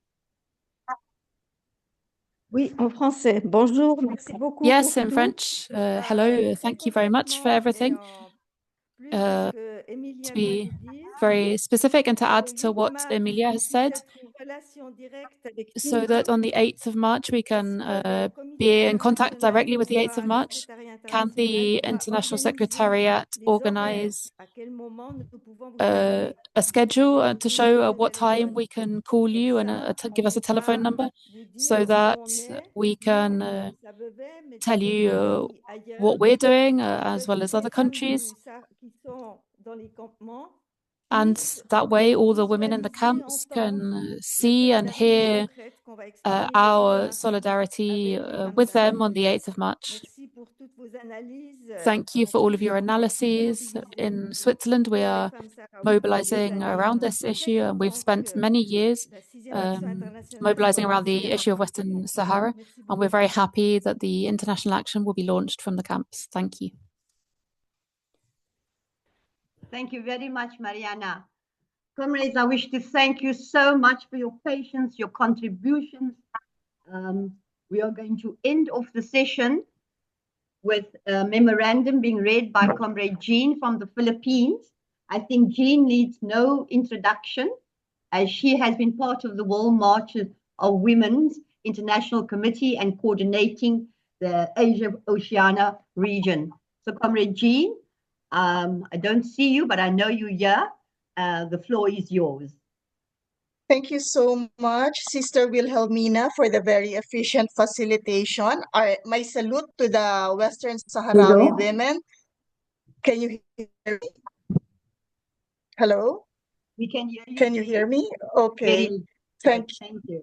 Oui, en français. Bonjour, merci beaucoup. Yes, pour in tout. French. Hello, thank you very much for everything. To be very specific and to add to what Emilia has said, so that on the 8th of March we can be in contact directly with the 8th of March. Can the International Secretariat organize a schedule to show at what time we can call you and to give us a telephone number so that we can tell you what we're doing as well as other countries? And that way all the women in the camps can see and hear our solidarity with them on the 8th of March. Thank you for all of your analyses. In Switzerland, we are mobilizing around this issue, and we've spent many years mobilizing around the issue of Western Sahara, and we're very happy that the international action will be launched from the camps. Thank you. Thank you very much, Mariana. Comrades, I wish to thank you so much for your patience, your contributions. We are going to end off the session with a memorandum being read by Comrade Jean from the Philippines. I think Jean needs no introduction, as she has been part of the World March of Women's International Committee and coordinating the Asia-Oceania region. So, Comrade Jean, I don't see you, but I know you're here. The floor is yours. Thank you so much, Sister Wilhelmina, for the very efficient facilitation. My salute to the Western Saharawi women. Can you hear me? Hello? We can hear you. Can you hear me? Okay. Thank you.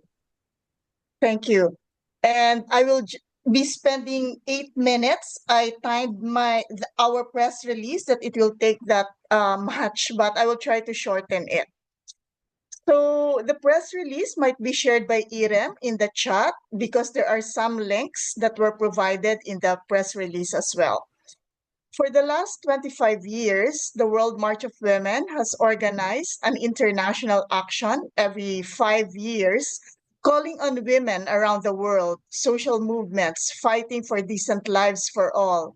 Thank you. And I will be spending 8 minutes. I timed our press release that it will take that much, but I will try to shorten it. So the press release might be shared by Irem in the chat because there are some links that were provided in the press release as well. For the last 25 years, the World March of Women has organized an international action every 5 years, calling on women around the world, social movements fighting for decent lives for all,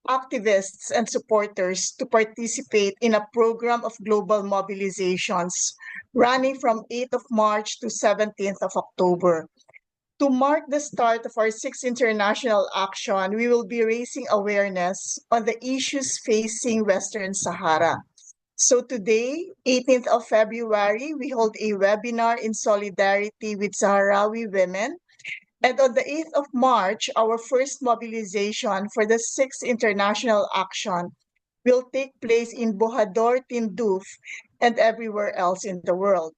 activists and supporters to participate in a program of global mobilizations running from 8th of March to 17th of October. To mark the start of our 6th international action, we will be raising awareness on the issues facing Western Sahara. So today, 18th of February, we hold a webinar in solidarity with Saharawi women. And on the 8th of March, our first mobilization for the 6th international action will take place in Bohador, Tindouf, and everywhere else in the world.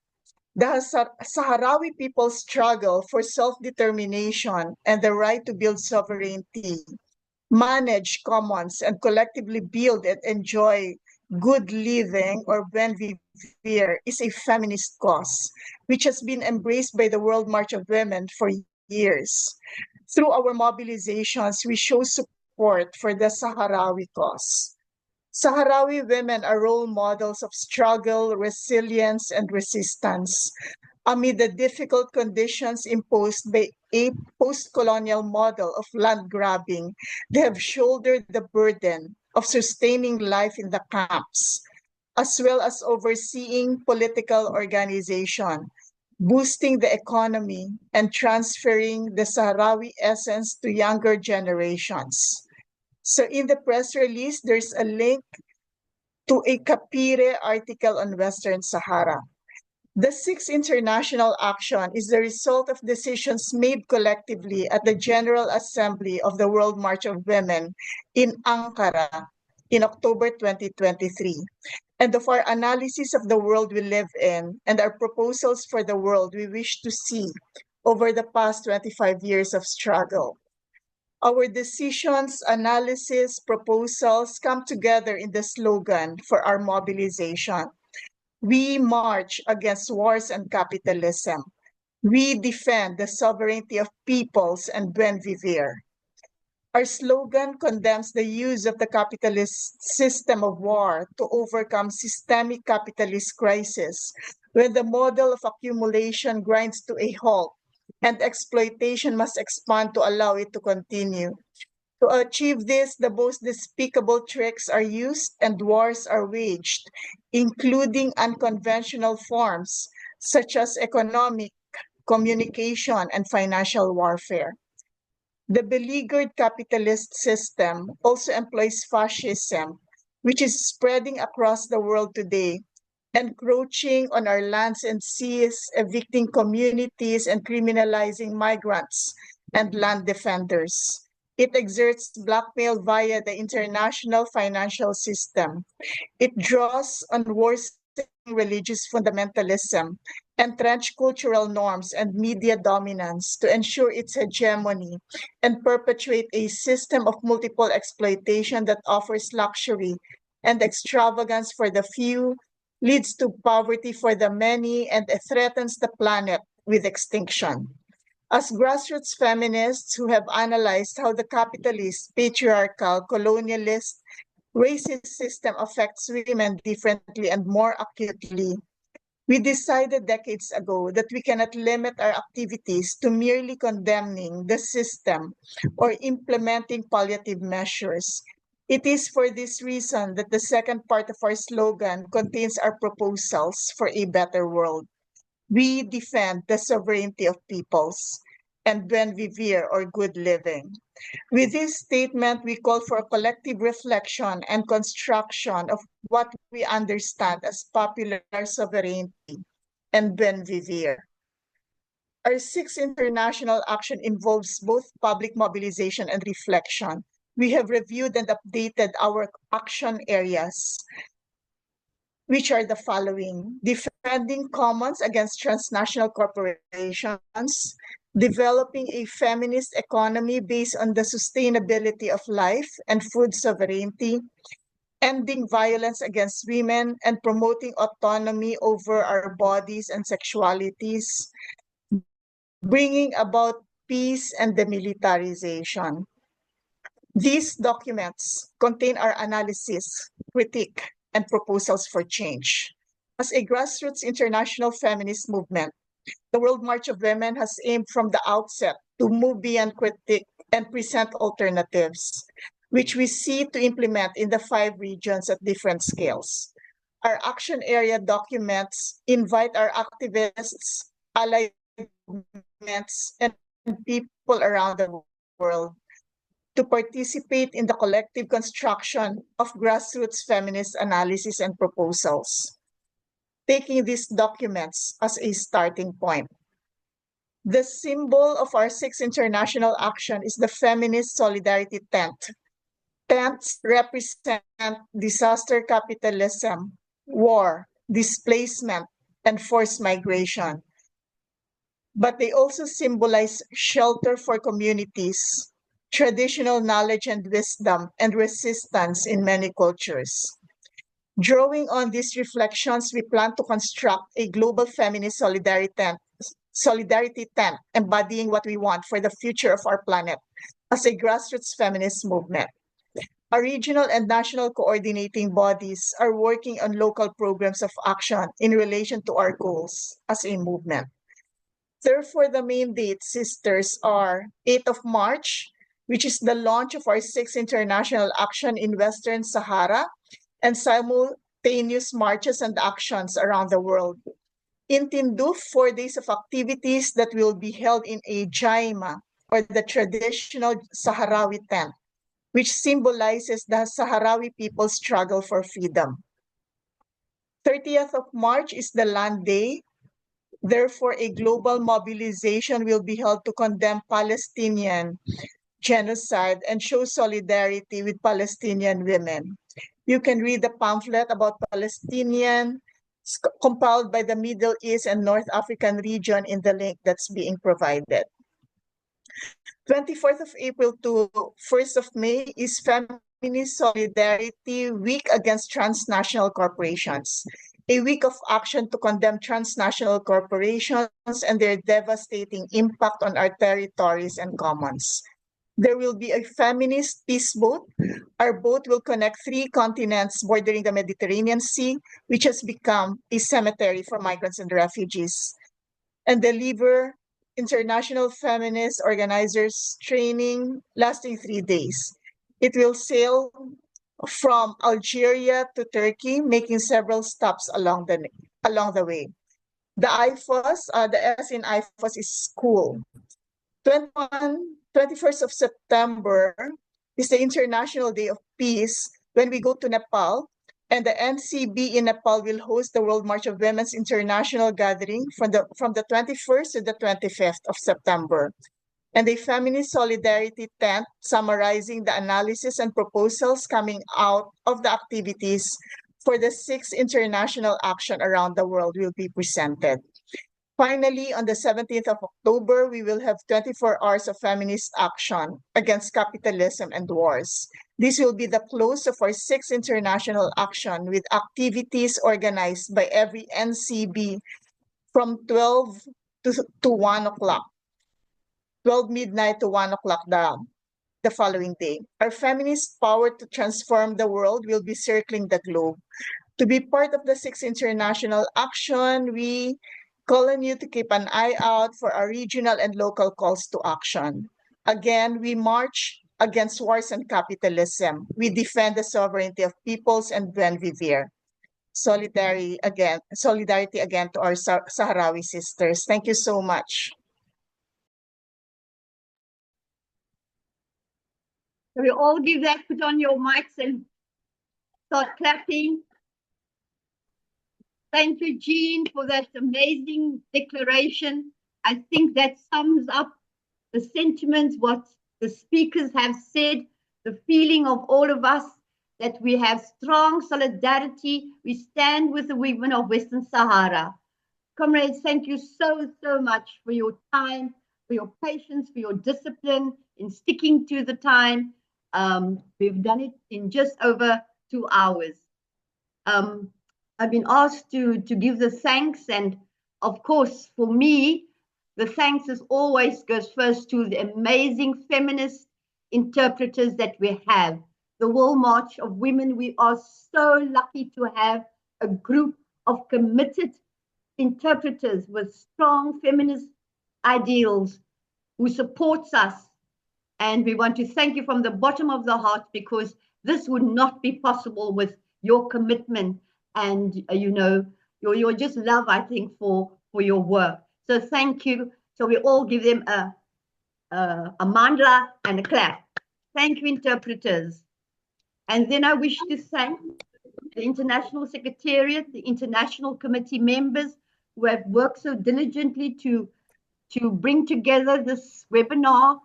The Saharawi people's struggle for self-determination and the right to build sovereignty, manage commons, and collectively build and enjoy good living, or buen vivir, is a feminist cause, which has been embraced by the World March of Women for years. Through our mobilizations, we show support for the Saharawi cause. Saharawi women are role models of struggle, resilience, and resistance. Amid the difficult conditions imposed by a post-colonial model of land grabbing, they have shouldered the burden of sustaining life in the camps. as well as overseeing political organization, boosting the economy, and transferring the Sahrawi essence to younger generations. So in the press release, there's a link to a Capire article on Western Sahara. The sixth international action is the result of decisions made collectively at the General Assembly of the World March of Women in Ankara in October 2023, and of our analysis of the world we live in and our proposals for the world we wish to see over the past 25 years of struggle. Our decisions, analysis, proposals come together in the slogan for our mobilization. We march against wars and capitalism. We defend the sovereignty of peoples and buen vivir. Our slogan condemns the use of the capitalist system of war to overcome systemic capitalist crisis, when the model of accumulation grinds to a halt and exploitation must expand to allow it to continue. To achieve this, the most despicable tricks are used and wars are waged, including unconventional forms such as economic, communication, and financial warfare. The beleaguered capitalist system also employs fascism, which is spreading across the world today, encroaching on our lands and seas, evicting communities, and criminalizing migrants and land defenders. It exerts blackmail via the international financial system. It draws on worsening religious fundamentalism, entrenched cultural norms, and media dominance to ensure its hegemony and perpetuate a system of multiple exploitation that offers luxury and extravagance for the few, leads to poverty for the many, and threatens the planet with extinction. As grassroots feminists who have analyzed how the capitalist, patriarchal, colonialist, racist system affects women differently and more acutely, we decided decades ago that we cannot limit our activities to merely condemning the system or implementing palliative measures. It is for this reason that the second part of our slogan contains our proposals for a better world. We defend the sovereignty of peoples and buen vivir, or good living. With this statement, we call for collective reflection and construction of what we understand as popular sovereignty and buen vivir. Our sixth international action involves both public mobilization and reflection. We have reviewed and updated our action areas, which are the following: defending commons against transnational corporations, developing a feminist economy based on the sustainability of life and food sovereignty, ending violence against women and promoting autonomy over our bodies and sexualities, bringing about peace and demilitarization. These documents contain our analysis, critique, and proposals for change. As a grassroots international feminist movement, the World March of Women has aimed from the outset to move beyond critique and present alternatives, which we see to implement in the 5 regions at different scales. Our action area documents invite our activists, allied movements, and people around the world to participate in the collective construction of grassroots feminist analysis and proposals, taking these documents as a starting point. The symbol of our 6th international action is the feminist solidarity tent. Tents represent disaster capitalism, war, displacement, and forced migration. But they also symbolize shelter for communities, traditional knowledge and wisdom, and resistance in many cultures. Drawing on these reflections, we plan to construct a global feminist solidarity tent, embodying what we want for the future of our planet as a grassroots feminist movement. Our regional and national coordinating bodies are working on local programs of action in relation to our goals as a movement. Therefore, the main dates, sisters, are 8th of March, which is the launch of our 6th international action in Western Sahara, and simultaneous marches and actions around the world. In Tindouf, 4 days of activities that will be held in a jaima, or the traditional Saharawi tent, which symbolizes the Sahrawi people's struggle for freedom. 30th of March is the Land Day. Therefore, a global mobilization will be held to condemn Palestinian genocide and show solidarity with Palestinian women. You can read the pamphlet about Palestinian compiled by the Middle East and North African region in the link that's being provided. 24th of April to 1st of May is Feminist Solidarity Week against transnational corporations, a week of action to condemn transnational corporations and their devastating impact on our territories and commons. There will be a feminist peace boat. Our boat will connect 3 continents bordering the Mediterranean Sea, which has become a cemetery for migrants and refugees, and deliver international feminist organizers training lasting 3 days. It will sail from Algeria to Turkey, making several stops along the way. The IFOS, the S in IFOS is school. 21st of September is the International Day of Peace, when we go to Nepal, and the NCB in Nepal will host the World March of Women's International Gathering from the 21st to the 25th of September. And a feminist solidarity tent summarizing the analysis and proposals coming out of the activities for the 6th international action around the world will be presented. Finally, on the 17th of October, we will have 24 hours of feminist action against capitalism and wars. This will be the close of our 6th international action, with activities organized by every NCB from 12 to 1 o'clock, 12 midnight to 1 o'clock the following day. Our feminist power to transform the world will be circling the globe. To be part of the 6th international action, we call on you to keep an eye out for our regional and local calls to action. Again, we march against wars and capitalism. We defend the sovereignty of peoples and buen vivir. Solidarity again to our Sahrawi sisters. Thank you so much. So we all give that, put on your mics and start clapping. Thank you, Jean, for that amazing declaration. I think that sums up the sentiments, what the speakers have said, the feeling of all of us, that we have strong solidarity. We stand with the women of Western Sahara. Comrades, thank you so, so much for your time, for your patience, for your discipline in sticking to the time. We've done it in just over 2 hours. I've been asked to give the thanks, and of course, for me, the thanks is always goes first to the amazing feminist interpreters that we have. The World March of Women, we are so lucky to have a group of committed interpreters with strong feminist ideals who supports us. And we want to thank you from the bottom of the heart, because this would not be possible with your commitment and your just love, I think, for your work. So thank you. So we all give them a mandla and a clap. Thank you, interpreters. And then I wish to thank the International Secretariat, the International Committee members who have worked so diligently to bring together this webinar.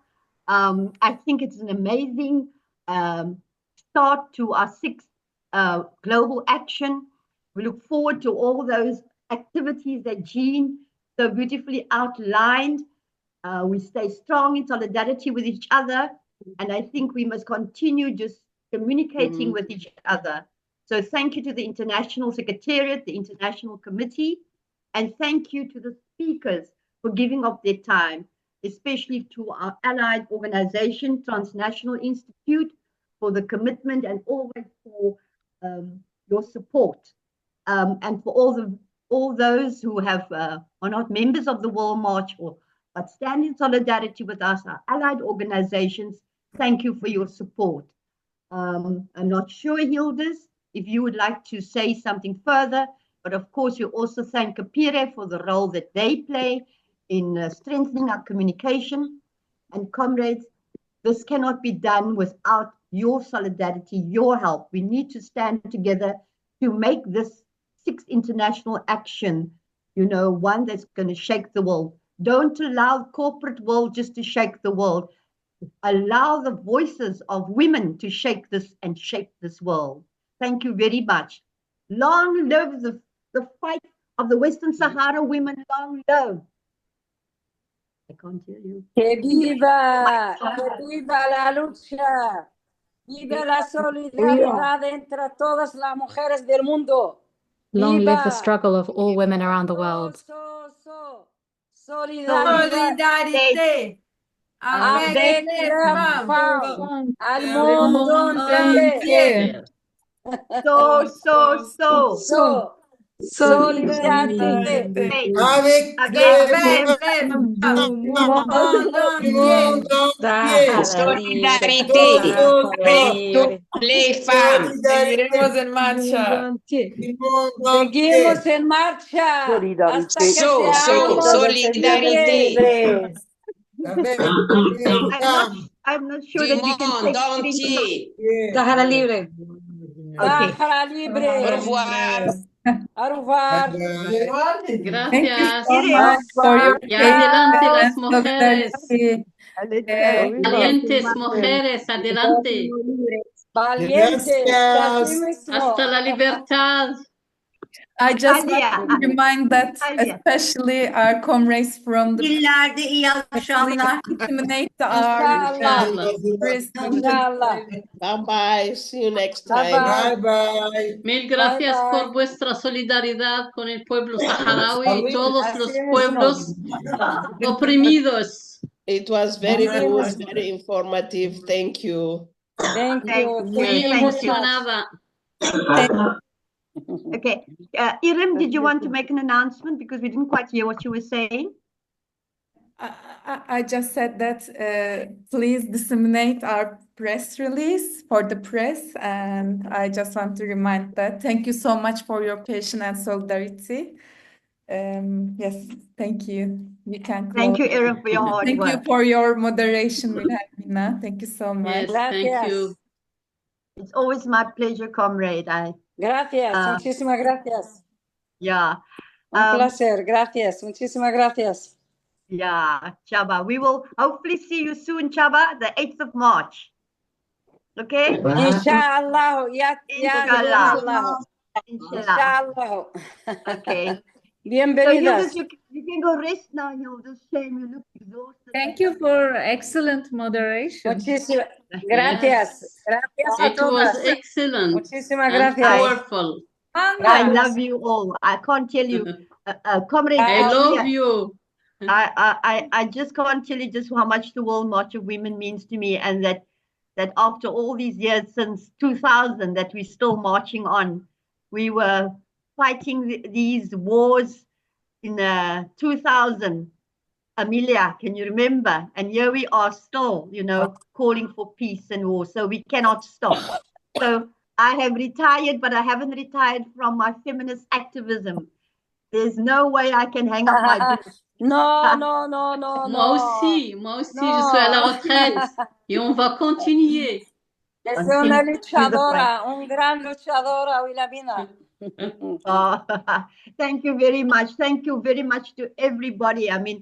I think it's an amazing start to our 6th global action. We look forward to all those activities that Jean so beautifully outlined. We stay strong in solidarity with each other, and I think we must continue just communicating with each other. So thank you to the International Secretariat, the International Committee, and thank you to the speakers for giving up their time, especially to our allied organization, Transnational Institute, for the commitment and always for your support. And for all those who are not members of the World March but stand in solidarity with us, our allied organizations, thank you for your support. I'm not sure, Hildes, if you would like to say something further. But of course, we also thank Kapire for the role that they play in strengthening our communication. And comrades, this cannot be done without your solidarity, your help. We need to stand together to make this 6th international action, one that's going to shake the world. Don't allow corporate world just to shake the world. Allow the voices of women to shake this and shape this world. Thank you very much. Long live the fight of the Western Sahara women. Long live. I can't hear you. Que viva la lucha, viva la solidaridad entre todas las mujeres del mundo. Long live the Viva. struggle of all women around the world. Solidarité avec les femmes al mundo entier. Solidarité avec les femmes du monde entier. Solidarité avec les femmes. Seguiremos en marcha. Seguimos en marcha hasta que seamos solidarité. I'm not sure that we can take entier. Sahara libre. Okay. Sahara libre. Au revoir. Au revoir. Gracias so much for your Y adelante las mujeres. Valientes mujeres, adelante. Valientes, así mismo. Hasta la libertad. I just want to remind that especially our comrades from the disseminate our Bye bye. See you next time. Bye bye. Mil gracias por vuestra solidaridad con el pueblo saharaui y todos los pueblos oprimidos. It was very good, very informative. Thank you. Thank you. Muy emocionada. Okay. Irim, did you want to make an announcement? Because we didn't quite hear what you were saying. I just said that please disseminate our press release for the press, and I just want to remind that. Thank you so much for your patience and solidarity. Yes, thank you. You can close. Thank you, Irim, for your hard Thank work. you for your moderation, Wilhelmina. Thank you so much. Yes, thank you. It's always my pleasure, comrade. Gracias, muchísimas gracias. Yeah. Un placer, gracias, muchísimas gracias. Yeah, Chaba. We will hopefully see you soon, Chaba, the 8th of March. Okay? Inshallah. Inshallah. Inshallah. Okay. Bienvenidas. So you can go rest now. This shame you look exhausted. Thank you for excellent moderation. Muchísimas gracias. Gracias a todas. It was excellent. Muchísimas gracias. Powerful. I love you all. I can't tell you, comrade. I love you. I just can't tell you just how much the World March of Women means to me, and that after all these years since 2000 that we're still marching on. We were fighting these wars in 2000. Amelia, can you remember? And here we are still, calling for peace and war. So we cannot stop. So I have retired, but I haven't retired from my feminist activism. There's no way I can hang up my boots. Non. Moi aussi, je suis à la retraite et on va continuer. Es una luchadora, un gran luchadora, Wilhelmina. Thank you very much. Thank you very much to everybody. I mean,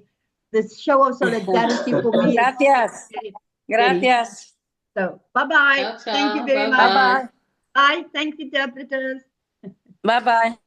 this show of solidarity for me. Gracias. Gracias. So, bye-bye. Ciao, ciao. Thank you very much. Bye-bye. Bye. Thanks, interpreters. Bye-bye.